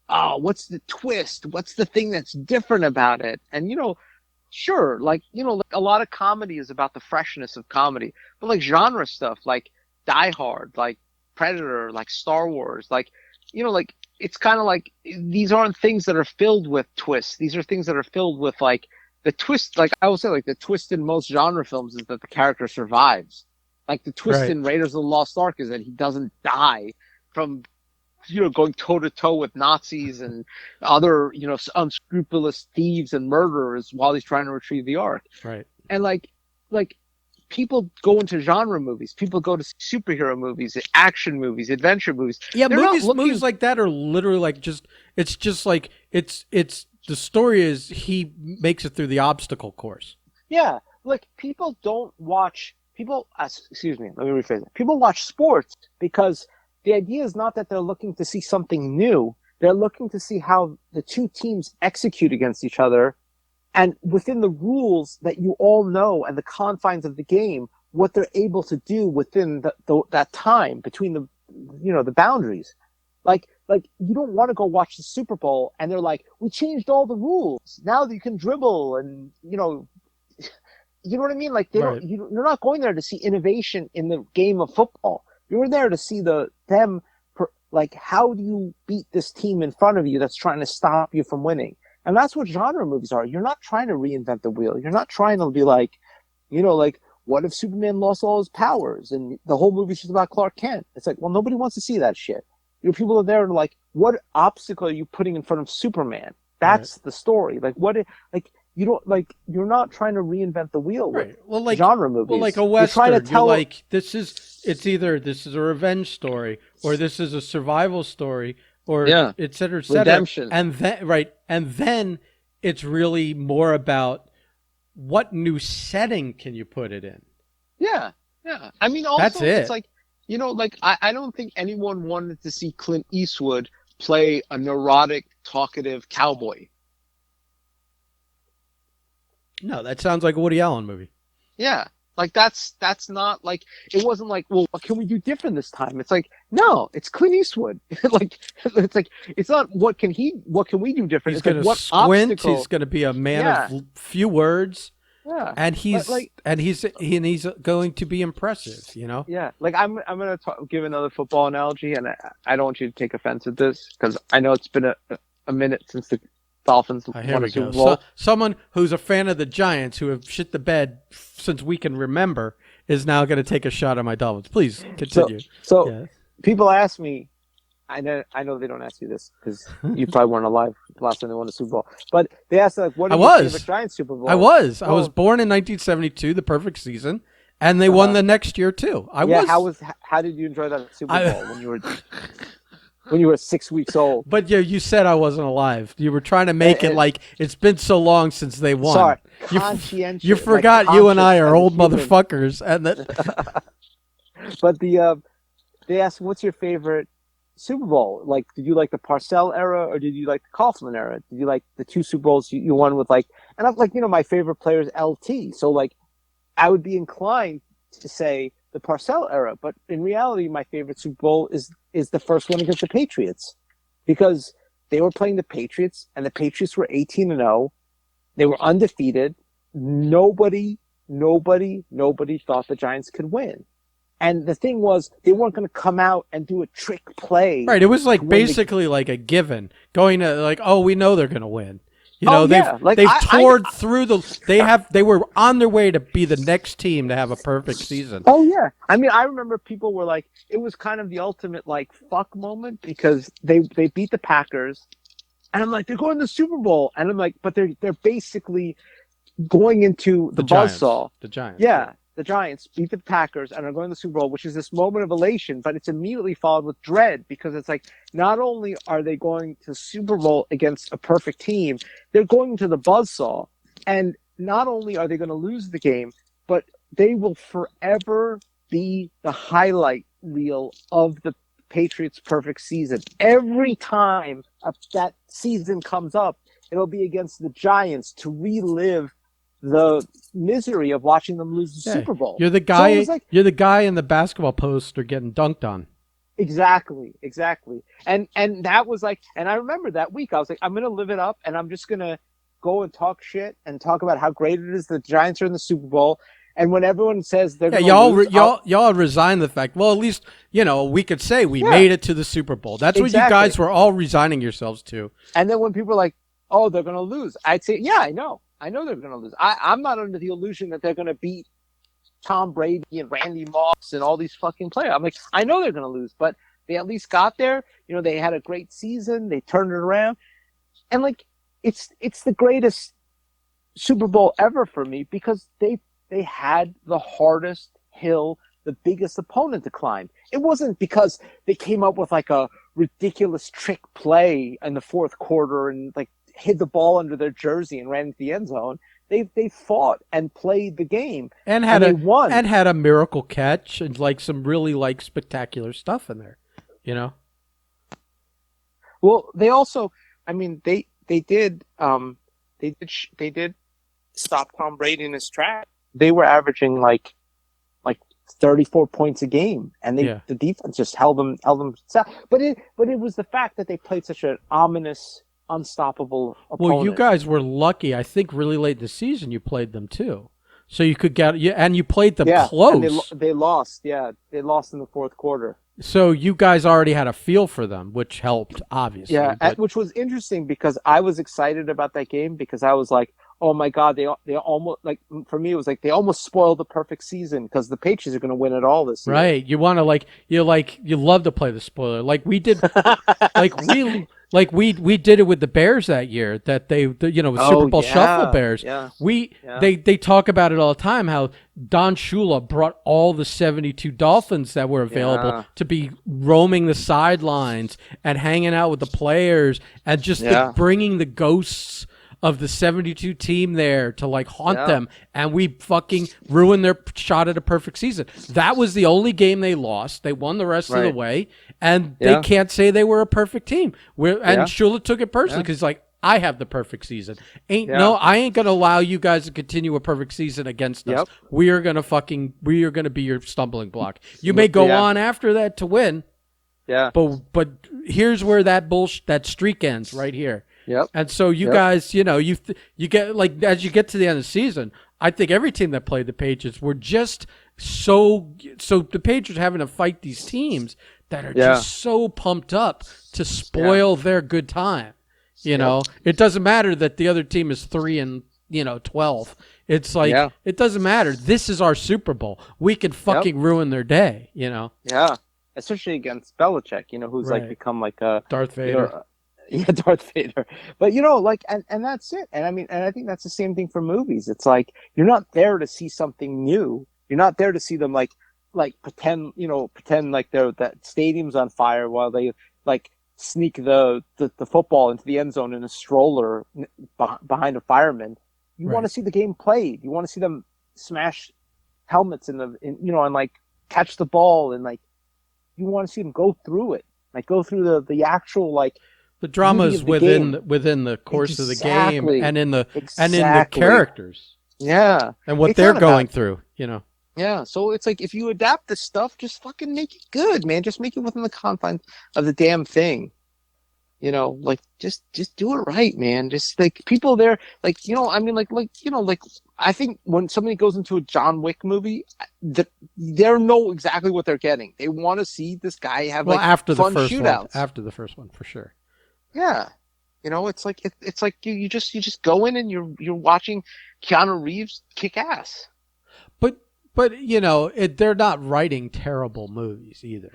oh, what's the twist? What's the thing that's different about it? And sure, like like a lot of comedy is about the freshness of comedy, but like genre stuff, like Die Hard, like Predator, like Star Wars, like like it's kind of like these aren't things that are filled with twists. These are things that are filled with like the twist. Like I will say, like the twist in most genre films is that the character survives. Like the twist Right. in Raiders of the Lost Ark is that he doesn't die from going toe to toe with Nazis and other unscrupulous thieves and murderers while he's trying to retrieve the Ark. Right. And like people go into genre movies, people go to superhero movies, action movies, adventure movies. Yeah, They're not movies looking. like that are literally like it's just like it's the story is he makes it through the obstacle course. Yeah, like people don't watch people. Excuse me, let me rephrase it. People watch sports because the idea is not that they're looking to see something new. They're looking to see how the two teams execute against each other, and within the rules that you all know and the confines of the game, what they're able to do within that time between the boundaries. Like you don't want to go watch the Super Bowl and they're like, we changed all the rules. Now that you can dribble and you know what I mean? Like Right. you're not going there to see innovation in the game of football. You're there to see like how do you beat this team in front of you that's trying to stop you from winning? And that's what genre movies are. You're not trying to reinvent the wheel. You're not trying to be like, like what if Superman lost all his powers and the whole movie's just about Clark Kent? It's like, well, nobody wants to see that shit. People are there and like, what obstacle are you putting in front of Superman? Right. That's the story. Like you don't like you're not trying to reinvent the wheel with Right. Well, like genre movies. well, like a You're trying western, to you're tell like it's either this is a revenge story or this is a survival story or yeah, et cetera, et cetera. redemption. And then it's really more about what new setting can you put it in. Yeah, yeah. I mean, That's also it's it. like like I don't think anyone wanted to see Clint Eastwood play a neurotic, talkative cowboy. No, that sounds like a Woody Allen movie. Yeah. Like that's not like it wasn't like, well, what can we do different this time? It's like, no, it's Clint Eastwood. Like it's not what can we do different? He's It's going like to what squint. obstacle? He's going to be a man Yeah, of few words, yeah. and But like he's going to be impressive. You know. yeah, like I'm gonna give another football analogy, and I don't want you to take offense at this because I know it's been a minute since the Dolphins Here won we a Super go. Bowl. Someone who's a fan of the Giants, who have shit the bed since we can remember, is now going to take a shot at my Dolphins. Please continue. So Yeah. people ask me, I know they don't ask you this because you probably weren't alive last time they won the Super Bowl, but they asked like, what I is your was. favorite Giants Super Bowl? I was. I was Oh, born in 1972, the perfect season, and they won the next year too. yeah. How did you enjoy that Super Bowl when you were 6 weeks old? But yeah, you said I wasn't alive. You were trying to make it like it's been so long since they won. Sorry, You, conscientious. you forgot you and I conscious are as a old human. motherfuckers, and that But they asked, what's your favorite Super Bowl? Like, did you like the Parcells era or did you like the Coughlin era? Did you like the two Super Bowls you won with like? And I'm like, my favorite player is LT. So like, I would be inclined to say the Parcells era, but in reality, my favorite Super Bowl is the first one against the Patriots because they were playing the Patriots and the Patriots were 18-0. They were undefeated. Nobody thought the Giants could win. And the thing was, they weren't going to come out and do a trick play. right. It was like basically like a given, going to like, oh, we know they're going to win. You know, they've toured through they were on their way to be the next team to have a perfect season. Oh yeah, I mean, I remember people were like, it was kind of the ultimate like fuck moment because they beat the Packers, and I'm like, they're going to the Super Bowl, and I'm like, but they're basically going into the buzzsaw. The Giants. Yeah, the Giants beat the Packers and are going to the Super Bowl, which is this moment of elation, but it's immediately followed with dread because it's like, not only are they going to Super Bowl against a perfect team, they're going to the buzzsaw. And not only are they going to lose the game, but they will forever be the highlight reel of the Patriots' perfect season. Every time that season comes up, it'll be against the Giants to relive the misery of watching them lose the Super Bowl. You're the guy. So you're the guy in the basketball poster getting dunked on. Exactly. And that was like, and I remember that week, I was like, I'm going to live it up and I'm just going to go and talk shit and talk about how great it is the Giants are in the Super Bowl. And when everyone says they're Yeah, going to lose, y'all resign the fact. Well, at least we could say we yeah, made it to the Super Bowl. That's what you exactly. guys were all resigning yourselves to. And then when people are like, "Oh, they're going to lose," I'd say, "Yeah, I know they're going to lose. I'm not under the illusion that they're going to beat Tom Brady and Randy Moss and all these fucking players. I'm like, I know they're going to lose, but they at least got there. They had a great season. They turned it around, and like, it's the greatest Super Bowl ever for me because they had the hardest hill, the biggest opponent to climb. It wasn't because they came up with like a ridiculous trick play in the fourth quarter and like hid the ball under their jersey and ran into the end zone. They fought and played the game And they won. and had a miracle catch and like some really like spectacular stuff in there. Well, they also, I mean, they did they did stop Tom Brady in his track. They were averaging like 34 points a game, and the defense just held them. But it was the fact that they played such an ominous, unstoppable opponent. Well, you guys were lucky. I think really late in the season you played them too, so you could get and you played them close. And they lost. Yeah, they lost in the fourth quarter. So you guys already had a feel for them, which helped, obviously. Yeah, which was interesting because I was excited about that game because I was like, oh my God, they almost, like, for me, it was like they almost spoiled the perfect season because the Patriots are going to win it all this year. Right. You want to you love to play the spoiler. Like we did, we did it with the Bears that year that Super Bowl Shuffle Bears. Yeah. They talk about it all the time, how Don Shula brought all the 72 Dolphins that were available to be roaming the sidelines and hanging out with the players and just bringing the ghosts of the 72 team there to like haunt them, and we fucking ruined their shot at a perfect season. That was the only game they lost. They won the rest of the way, and they can't say they were a perfect team. And Shula took it personally because he's like, I have the perfect season. I ain't gonna allow you guys to continue a perfect season against us. We are gonna be your stumbling block. You may go on after that to win. Yeah. But here's where that streak ends right here. Yep. And so you guys, you get like as you get to the end of the season, I think every team that played the Patriots were just so the Patriots having to fight these teams that are just so pumped up to spoil their good time. It doesn't matter that the other team is 3-12. It's like it doesn't matter. This is our Super Bowl. We can fucking ruin their day. Yeah. Especially against Belichick, who's like become like a Darth Vader. Darth Vader. But and that's it. And I mean, and I think that's the same thing for movies. It's like you're not there to see something new. You're not there to see them like pretend like that stadium's on fire while they like sneak the football into the end zone in a stroller behind a fireman. You want to see the game played. You want to see them smash helmets and like catch the ball, and like you want to see them go through it, like go through the actual like. The drama is within the course of the game and in the characters. Yeah. And what they're going through, Yeah. So it's like if you adapt the stuff, just fucking make it good, man. Just make it within the confines of the damn thing. Like just do it right, man. Just like people there, like, I mean, like, I think when somebody goes into a John Wick movie, they know exactly what they're getting. They want to see this guy have after fun the first shootouts. One, after the first one, for sure. Yeah. It's like you just go in and you're watching Keanu Reeves kick ass. But they're not writing terrible movies either.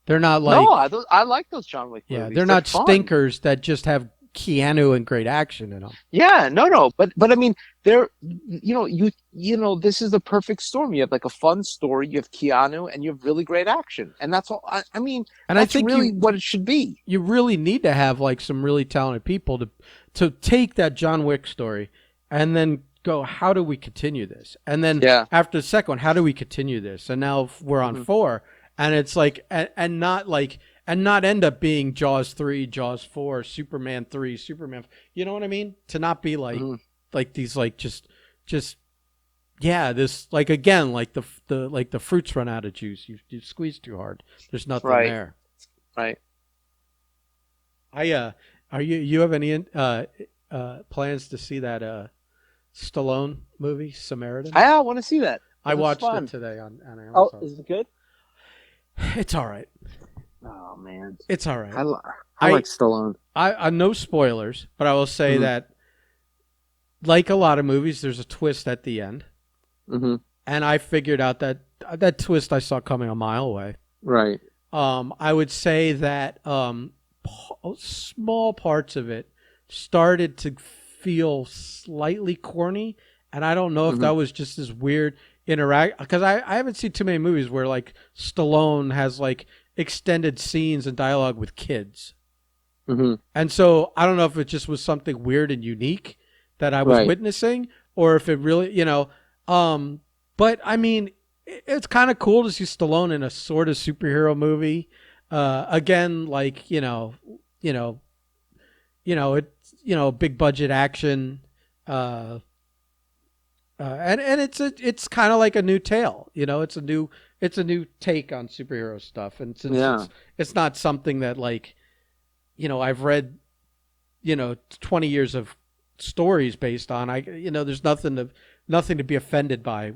They're not like I like those John Wick movies. Yeah, they're not fun. Stinkers that just have Keanu and great action in them. Yeah, no, but I mean, they're this is the perfect storm. You have like a fun story, you have Keanu, and you have really great action, and that's all. I mean, and that's I think really what it should be. You really need to have like some really talented people to take that John Wick story and then go, how do we continue this? And then after the second one, how do we continue this? And now we're on 4, and it's like and not end up being Jaws 3, Jaws 4, Superman 3, Superman. You know what I mean? To not be like these like just this like again like the fruits run out of juice. You squeeze too hard. There's nothing there. Right. You have any plans to see that Stallone movie, Samaritan. I want to see that. I It looks watched fun. it today on Oh, Amazon. is it good? It's all right. Oh man, It's all right. I like Stallone. I no spoilers, but I will say Mm-hmm. that, like a lot of movies, there's a twist at the end, Mm-hmm. and I figured out that twist I saw coming a mile away. Right. I would say that small parts of it started to feel slightly corny, and I don't know if Mm-hmm. that was just this weird interact, because I haven't seen too many movies where like Stallone has like extended scenes and dialogue with kids. Mm-hmm. And so I don't know if it just was something weird and unique that I was Right. witnessing, or if it really, but I mean, it's kind of cool to see Stallone in a sort of superhero movie. Again, like, big budget action. And it's kind of like a new tale, it's a new take on superhero stuff. And since Yeah. it's not something that, like, I've read, 20 years of stories based on, there's nothing to be offended by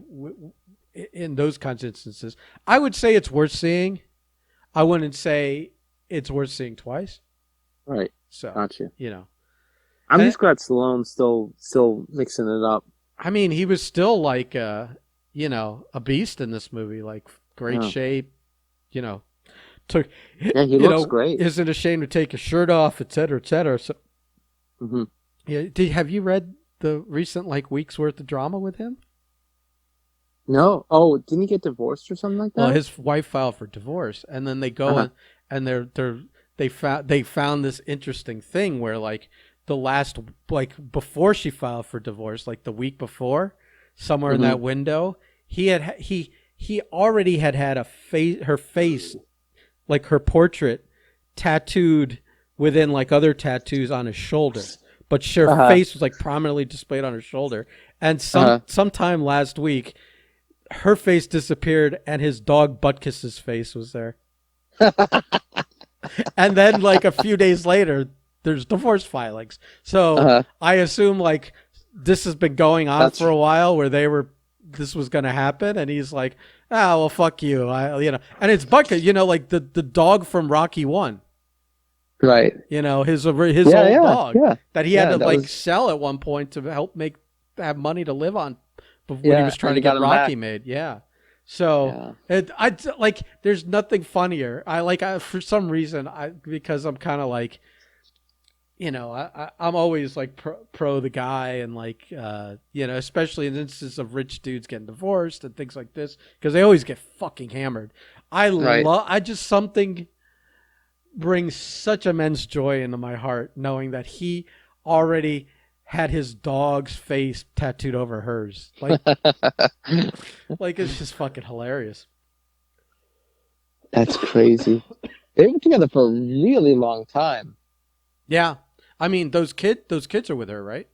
in those kinds of instances. I would say it's worth seeing. I wouldn't say it's worth seeing twice. Right. So, Gotcha. I'm And- just glad Stallone's still mixing it up. I mean, he was still like, a beast in this movie, like great Yeah. shape, took, Yeah, he looks great. isn't ashamed to take his shirt off, et cetera, et cetera. So, Mm-hmm. yeah. Have you read the recent, like, week's worth of drama with him? No. Oh, didn't he get divorced or something like that? Well, his wife filed for divorce, and then they go Uh-huh. and they found this interesting thing where, like, the last, like, before she filed for divorce, like the week before, somewhere in Mhm. that window, he already had her face, like her portrait, tattooed within, like, other tattoos on his shoulder, but her Uh-huh. face was, like, prominently displayed on her shoulder. And sometime last week, her face disappeared and his dog Butkus's face was there. And then, like, a few days later, there's divorce filings. So Uh-huh. I assume, like, this has been going on That's- for a while, where this was going to happen, and he's like, well, fuck you. And it's Butkus, like the dog from Rocky 1. Right. His old Yeah, dog yeah. that he had to, that like, was- sell at one point to help have money to live on when he Yeah, was trying and to he got get him Rocky back. made. Yeah. So Yeah. like, there's nothing funnier. For some reason, because I'm kind of like, I'm always like pro the guy, and like, especially in instances of rich dudes getting divorced and things like this, because they always get fucking hammered. Right. I just, something brings such immense joy into my heart knowing that he already had his dog's face tattooed over hers. Like, like, it's just fucking hilarious. That's crazy. They were together for a really long time. Yeah. I mean, those kids are with her, right?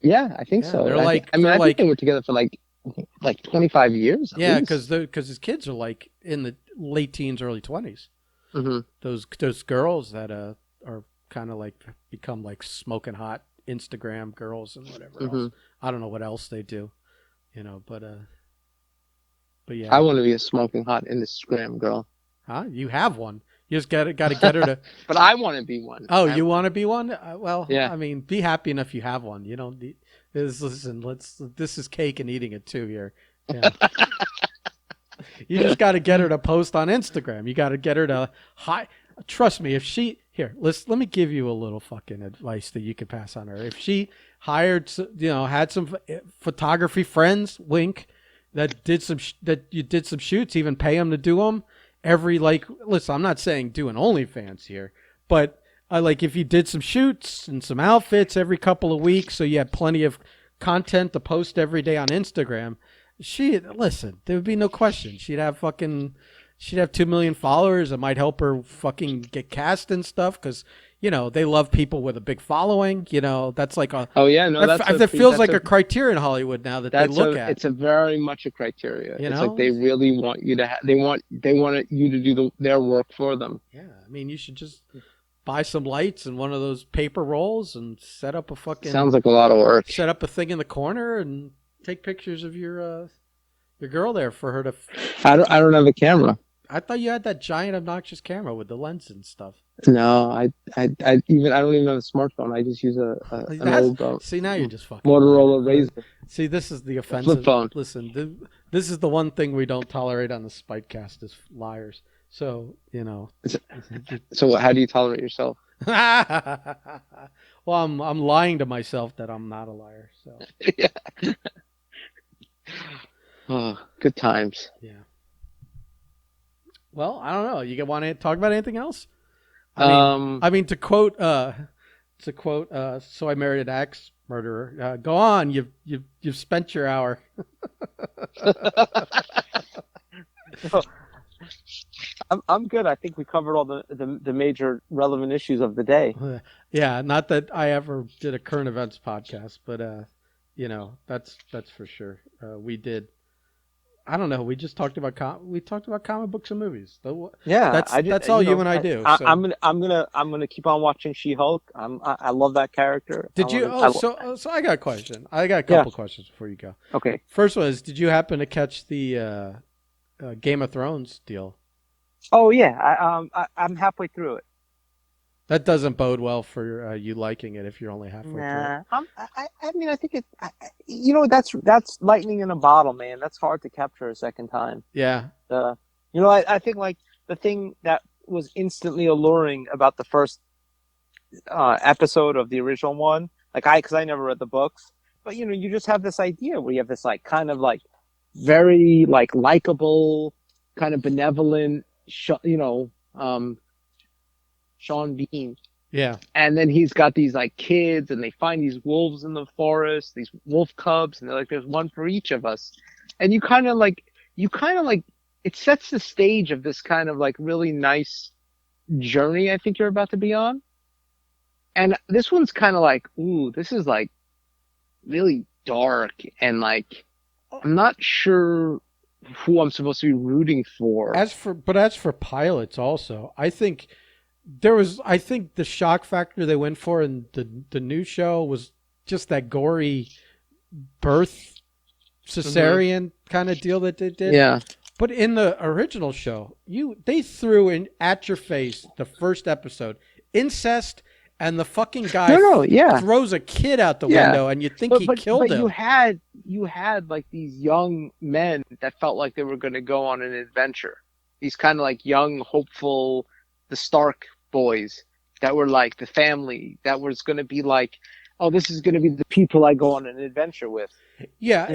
Yeah, I think Yeah, so. they're I like- think, they're like- they were together for like 25 years. Yeah, because his kids are, like, in the late teens, early 20s. Mm-hmm. Those girls that are kind of like become like smoking hot Instagram girls and whatever else. Mhm. I don't know what else they do, but yeah. I want to be a smoking hot Instagram girl. Huh? You have one. You just got to get her to. But I want to be one. Oh, you want to be one? Well, Yeah. I mean, be happy enough you have one. You don't need. Listen, this is cake and eating it too here. Yeah. You just got to get her to post on Instagram. You got to get her to trust me, if she let me give you a little fucking advice that you could pass on her. If she hired, had some photography friends, wink, that did some shoots, even pay them to do them every, like, listen, I'm not saying do an OnlyFans here, but like, if you did some shoots and some outfits every couple of weeks, so you had plenty of content to post every day on Instagram, there would be no question. She'd have 2 million followers. It might help her fucking get cast and stuff, because, they love people with a big following. That's like Oh yeah, no, that feels like a criteria in Hollywood now that they look at. It's a very much a criteria. You It's know? like they really want you to they want you to do their work for them. Yeah, I mean, you should just buy some lights and one of those paper rolls and set up a Sounds like a lot of work. Set up a thing in the corner and take pictures of your girl there for her to. I don't have a camera. I thought you had that giant obnoxious camera with the lens and stuff. No, I don't even have a smartphone. I just use an old. See, now you're just fucking Motorola Razr. See, this is the offensive. Flip phone. Listen, this is the one thing we don't tolerate on the Spitecast is liars. So So how do you tolerate yourself? Well, I'm lying to myself that I'm not a liar. So Yeah. Oh, good times. Yeah. Well, I don't know. You want to talk about anything else? I mean, to quote, so I married an axe murderer. Go on, you've spent your hour. I'm good. I think we covered all the major relevant issues of the day. Yeah, not that I ever did a current events podcast, but that's for sure. We did. I don't know. We just talked about comic books and movies. Yeah, that's all you and I do. So. I'm gonna keep on watching She-Hulk. I love that character. So I got a question. I got a couple questions before you go. Okay. First one is, did you happen to catch the Game of Thrones deal? Oh yeah, I'm halfway through it. That doesn't bode well for you liking it if you're only halfway through it. I mean, I think that's lightning in a bottle, man. That's hard to capture a second time. Yeah. I think like the thing that was instantly alluring about the first episode of the original one, because I never read the books, but you just have this idea where you have this like kind of like very like likable, kind of benevolent, Sean Bean. Yeah. And then he's got these like kids and they find these wolves in the forest, these wolf cubs, and they're like, there's one for each of us. And you kind of like, it sets the stage of this kind of like really nice journey I think you're about to be on. And this one's kind of like, ooh, this is like really dark and like, I'm not sure who I'm supposed to be rooting for. As for pilots also, I think the shock factor they went for in the new show was just that gory birth cesarean kind of deal that they did. Yeah. But in the original show, they threw in at your face the first episode incest, and the fucking guy throws a kid out the window, and you think he killed him. You had like these young men that felt like they were going to go on an adventure. These kind of like young, hopeful, the Stark boys that were like the family that was going to be like, oh, this is going to be the people I go on an adventure with. Yeah,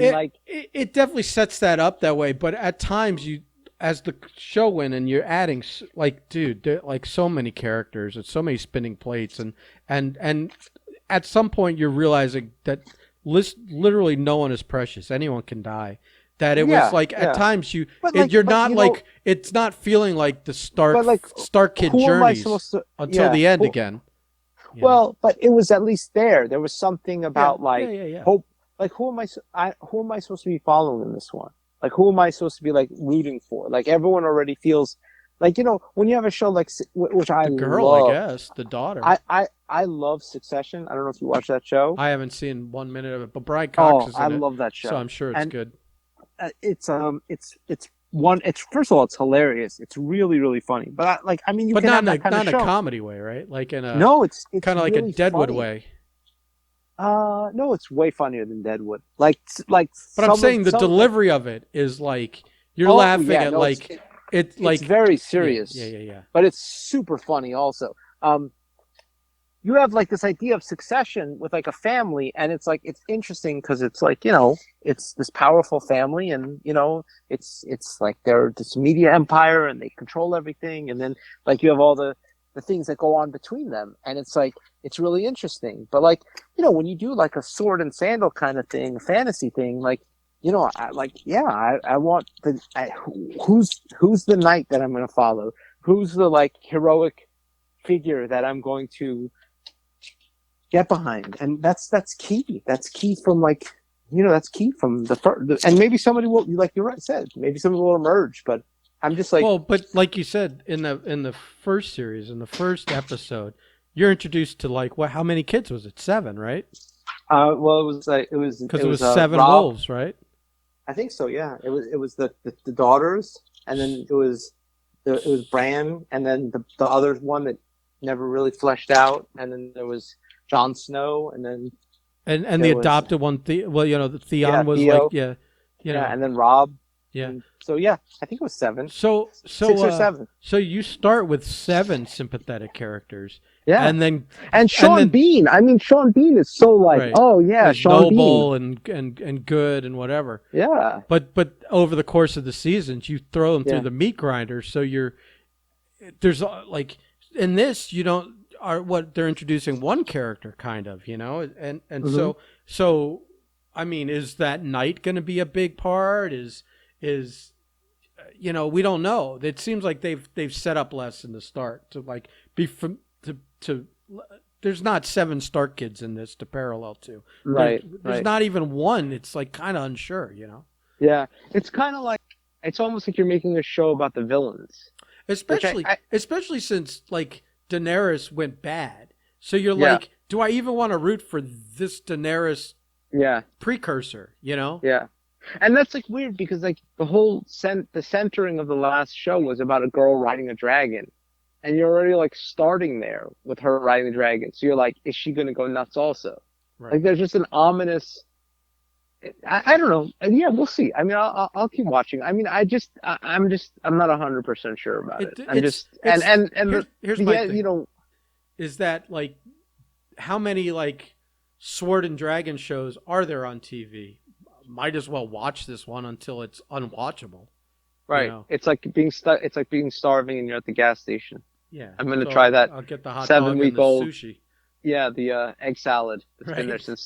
it definitely sets that up that way. But at times, as the show went, and you're adding like, dude, there like so many characters and so many spinning plates, and at some point you're realizing that literally no one is precious. Anyone can die. That it was like at times it's not feeling like the Stark Kid journeys until the end again. Well, but it was at least there. There was something about hope. Like who am I supposed to be following in this one? Like who am I supposed to be like rooting for? Like everyone already feels like when you have a show like which I love, I guess the daughter. I love Succession. I don't know if you watch that show. I haven't seen 1 minute of it, but Brian Cox is in it. I love that show. So I'm sure it's good. It's first of all, it's hilarious. It's really, really funny. But but not in a comedy way, right? Like in a it's kind of like really a Deadwood funny. way. No, it's way funnier than Deadwood. But I'm saying the delivery of it is like you're laughing at it's very serious. Yeah. But it's super funny also. You have like this idea of succession with like a family, and it's like it's interesting because it's like it's this powerful family, and it's like they're this media empire and they control everything, and then like you have all the things that go on between them, and it's like it's really interesting. But like when you do like a sword and sandal kind of thing, a fantasy thing, like I want who's the knight that I'm going to follow, who's the like heroic figure that I'm going to get behind, and that's key. That's key from that's key from the first. And maybe somebody will, like you said, maybe somebody will emerge. But I'm just like, well, but like you said in the first series, in the first episode, you're introduced to like what? How many kids was it? 7, right? Well, it was like Because it it was was 7 Rob. wolves, right? I think so. Yeah, it was the daughters, and then it was Bran, and then the other one that never really fleshed out, and then there was Jon Snow, and then And the there was adopted one, well, the Theon yeah was like, Theo, yeah, you yeah, know, and then Rob, yeah. and so yeah, I think it was seven, So six so or seven. so you start with 7 sympathetic characters, Yeah. and then And and Sean then Bean. I mean, Sean Bean is so like, right oh yeah, is Sean Bean. noble and good and whatever. Yeah. But over the course of the seasons, you throw them through Yeah. the meat grinder. So there's like in this you don't are what they're introducing one character kind of, and so I mean, is that night going to be a big part? Is we don't know. It seems like they've set up less in the start to like be from to. There's not 7 Stark kids in this to parallel to. Right. There's Right. not even one. It's like kind of unsure, Yeah. It's kind of like, it's almost like you're making a show about the villains. Especially since like Daenerys went bad. So you're Yeah. like, do I even want to root for this Daenerys Yeah. precursor? Yeah. And that's like weird because like the centering of the last show was about a girl riding a dragon. And you're already like starting there with her riding the dragon. So you're like, is she going to go nuts also? Right. Like there's just an ominous, I don't know. And yeah, we'll see. I mean, I'll keep watching. I mean, I'm not 100% sure about it. Here's my thing. Is that like how many like sword and dragon shows are there on TV? Might as well watch this one until it's unwatchable. Right. It's like being starving and you're at the gas station. Yeah. I'm going to try that. I'll get the hot 7-week-old dog and the sushi. Yeah, the egg salad that's been Right. there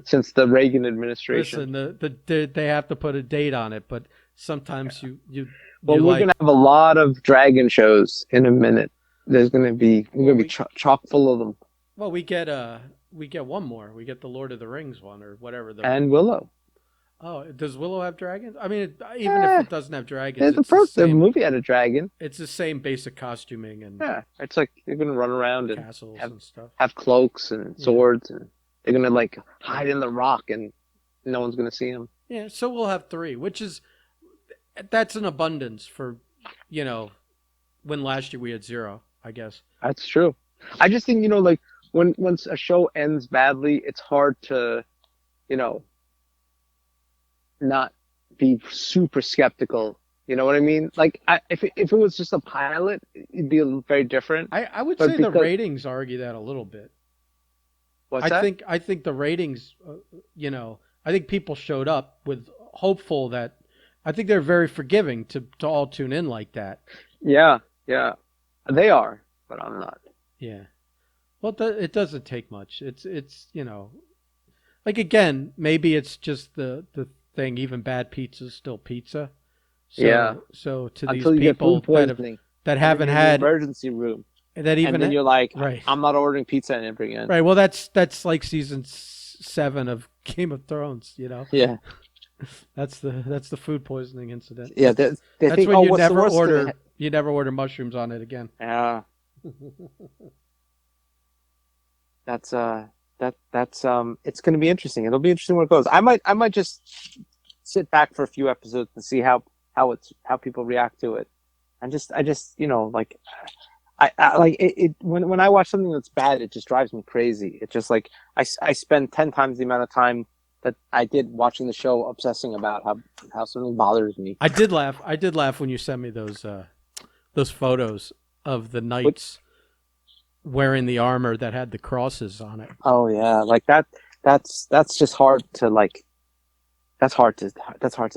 since the Reagan administration. Listen, they have to put a date on it, but sometimes Well, we're gonna have a lot of dragon shows in a minute. We're gonna be chock full of them. Well, we get one more. We get the Lord of the Rings one or whatever. And Willow. Oh, does Willow have dragons? I mean, even if it doesn't have dragons, the movie had a dragon. It's the same basic costuming and it's like they're gonna run around and castles and stuff. Have cloaks and swords, and they're gonna like hide in the rock, and no one's gonna see them. Yeah, so we'll have 3, that's an abundance for, when last year we had 0, I guess. That's true. I just think like once a show ends badly, it's hard to, not be super skeptical. You know what I mean? Like, if it was just a pilot, it'd be very different. I would say the ratings argue that a little bit. What's that? I think the ratings, I think people showed up with hopeful that, I think they're very forgiving to all tune in like that. Yeah, they are, but I'm not. Yeah. Well, it doesn't take much. It's like again, maybe it's just the thing. Even bad pizza is still pizza. So, yeah. So to Until these people that haven't had emergency room, that even and then you're like, right. I'm not ordering pizza ever again. Right. Well, that's like season 7 of Game of Thrones. Yeah. That's the food poisoning incident. Yeah, that's think, when you never order mushrooms on it again. Yeah. That's it's going to be interesting. It'll be interesting where it goes. I might just sit back for a few episodes and see how people react to it, and I just like I like it when I watch something that's bad, it just drives me crazy. It's just like I spend 10 times the amount of time that I did watching the show obsessing about how something bothers me. I did laugh when you sent me those photos of the knights wearing the armor that had the crosses on it. Oh yeah, like that's just hard to like. That's hard to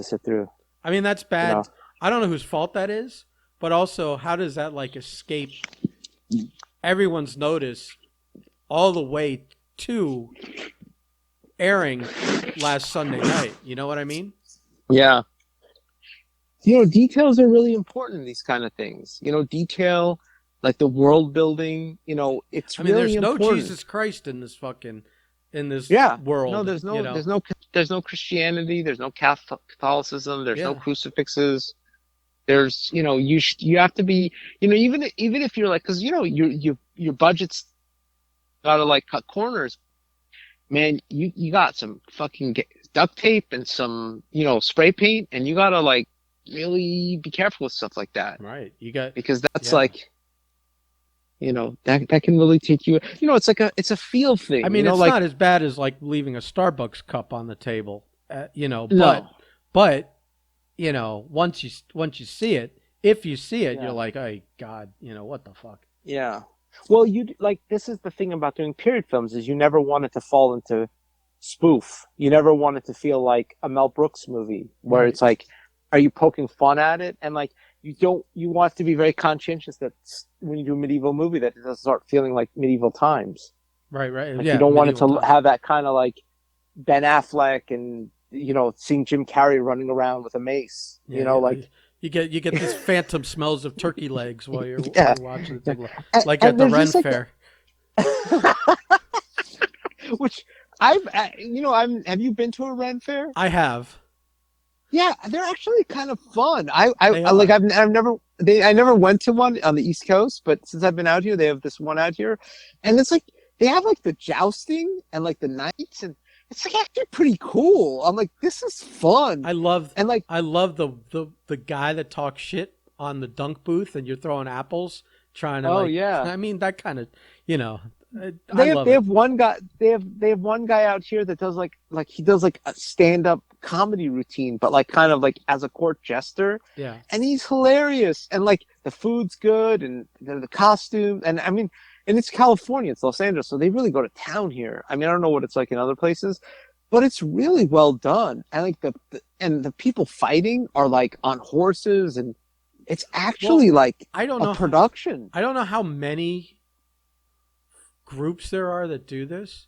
sit through. I mean, that's bad. I don't know whose fault that is, but also how does that like escape everyone's notice all the way to airing last Sunday night? You know what I mean? Yeah. Details are really important in these kind of things. Detail, like the world building. It's really there's important. No Jesus Christ in this world. No, there's no Christianity. There's no Catholicism. There's no crucifixes. There's you have to be even if you're like, because your budget's gotta like cut corners. Man, you got some fucking duct tape and some, spray paint, and you gotta like really be careful with stuff like that Right. You got because that's yeah. like, that can really take you. It's like it's a feel I thing, mean, it's like not as bad as like leaving a Starbucks cup on the table, no, but once you see it, if you see it, you're Yeah. like, "Oh God, what the fuck?" Yeah. Well, you like this is the thing about doing period films is you never want it to fall into spoof. You never want it to feel like a Mel Brooks movie where Right. it's like, are you poking fun at it? And like you want to be very conscientious that when you do a medieval movie that it doesn't start feeling like medieval times. Right, right. Like you Yeah, don't want it medieval to times. have that kind of like Ben Affleck and seeing Jim Carrey running around with a mace. Yeah, Like you get these phantom smells of turkey legs while yeah, you're watching the yeah. thing, like at And the there's Ren just like Fair. which I'm have you been to a Ren Fair? I have. Yeah, they're actually kind of fun. They I like are. I never went to one on the East Coast, but since I've been out here, they have this one out here, and it's like they have like the jousting and like the knights, and it's like actually pretty cool. I'm like, this is fun, I love and like I love the guy that talks shit on the dunk booth, and you're throwing apples, trying to oh like. yeah, I mean, that kind of, I love they it. have one guy they have one guy out here that does like he does like a stand up comedy routine, but like kind of like as a court jester, Yeah. and he's hilarious, and like the food's good, and the costume, and I mean, and it's California, it's Los Angeles, so they really go to town here. I mean, I don't know what it's like in other places, but it's really well done, and like the people fighting are like on horses, and it's Well, actually like I don't a know. production. I don't know how many groups there are that do this.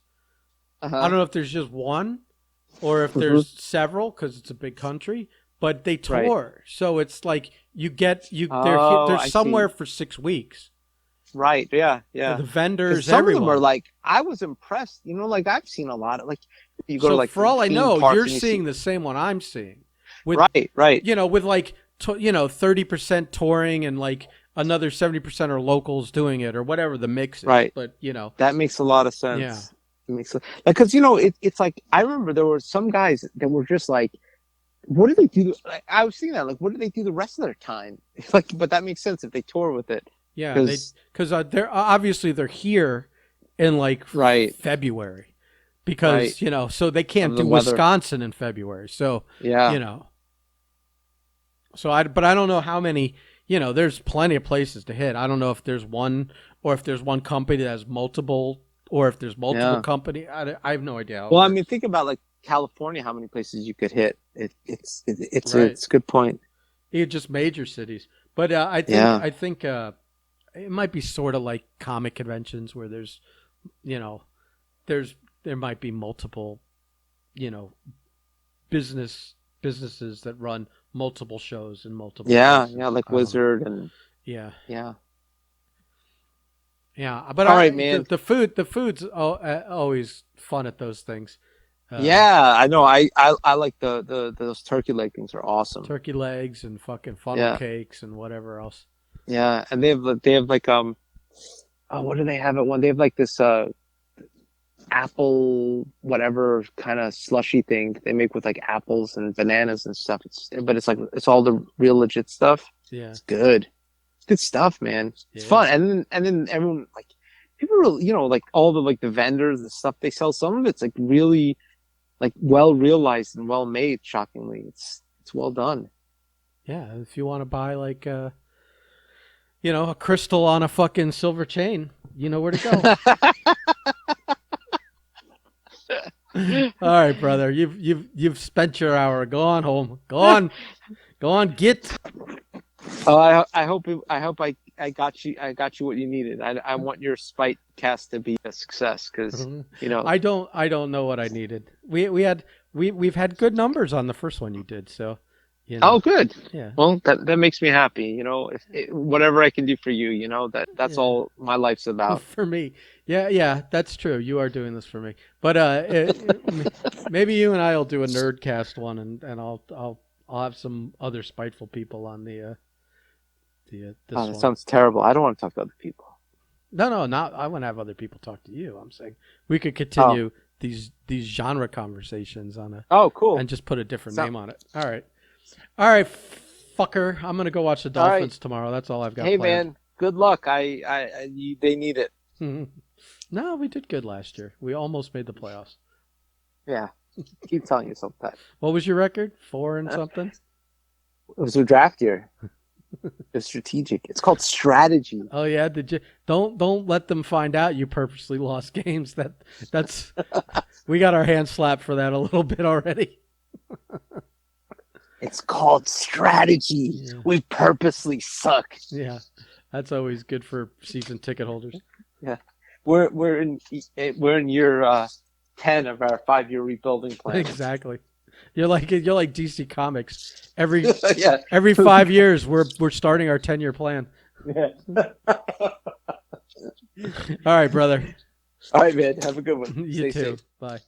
I Uh-huh. don't know if there's just one or if Hmm. there's several because it's a big country. But they Right. tour, so it's like Oh, they're I somewhere see. for 6 weeks. Right. Yeah. The Yeah. Because vendors, some of them are everyone. like, I was impressed. Like I've seen a lot of like, you go to So like for the all I theme know, parks you're and you see. seeing the same one I'm seeing, with Right. Right. with like 30% touring and like another 70% are locals doing it or whatever the mix is. Right. But That makes a lot of yeah, sense. It makes like because it's like I remember there were some guys that were just like, what do they do? Like, I was thinking that like, what do they do the rest of their time? Like, but that makes sense if they tour with it yeah, they because because they're obviously they're here in like right. February Right. because so they can't Of the do weather. Wisconsin in February. So Yeah. you know but I don't know how many. There's plenty of places to hit. I don't know if there's one or if there's one company that has multiple or if there's multiple Yeah. company. I have no idea how it Well, I works. mean, think about like California, how many places you could hit. Right. It's a good point. Just major cities. But Yeah. I think it might be sort of like comic conventions where there's you know there's there might be multiple you know businesses that run multiple shows in multiple Yeah. places. Yeah. Like I don't know. Wizard and Yeah. yeah. Yeah, but All right, the, man. the food's always fun at those things. Uh, Yeah, I know. I like the those turkey leg things are awesome. Turkey legs and fucking funnel Yeah. cakes and whatever else. Yeah. And they have like oh, what do they have at one? They have like this apple whatever kind of slushy thing they make with like apples and bananas and stuff. But it's like it's all the real legit stuff. Yeah, It's good. It's good stuff, man. It's yeah, fun. And then everyone like people are like all the like the vendors, the stuff they sell, some of it's like really like well realized and well made, shockingly. It's well done. yeah. If you want to buy like a crystal on a fucking silver chain, you know where to go. All right, brother. You've spent your hour. Go on home. Go on. Get. Oh, I hope I got you what you needed. I want your spite cast to be a success because I don't know what I needed. We've had good numbers on the first one you did. So, oh good. yeah, Well, that makes me happy. If whatever I can do for you, that's yeah. all my life's about. For me, yeah, that's true. You are doing this for me, but maybe you and I'll do a nerdcast one, and I'll have some other spiteful people on the this Oh, that one. sounds terrible. I don't want to talk to other people. No, not I wouldn't have other people talk to you. I'm saying we could continue these genre conversations on a Oh, cool. and just put a different name on it. All right, fucker. I'm gonna go watch the Dolphins tomorrow. That's all I've got. Hey, planned. man, good luck. They need it. No, we did good last year. We almost made the playoffs. Yeah, keep telling yourself that. What was your record? 4 and something. It was a draft year. It's strategic. It's called strategy. Oh yeah, don't let them find out you purposely lost games. That's we got our hands slapped for that a little bit already. It's called strategy. Yeah. We purposely suck. Yeah, that's always good for season ticket holders. Yeah, we're in year 10 of our 5-year rebuilding plan. Exactly. You're like DC Comics. Every 5 years, we're starting our 10-year plan. Yeah. All right, brother. All right, man. Have a good one. You Stay too. safe. Bye.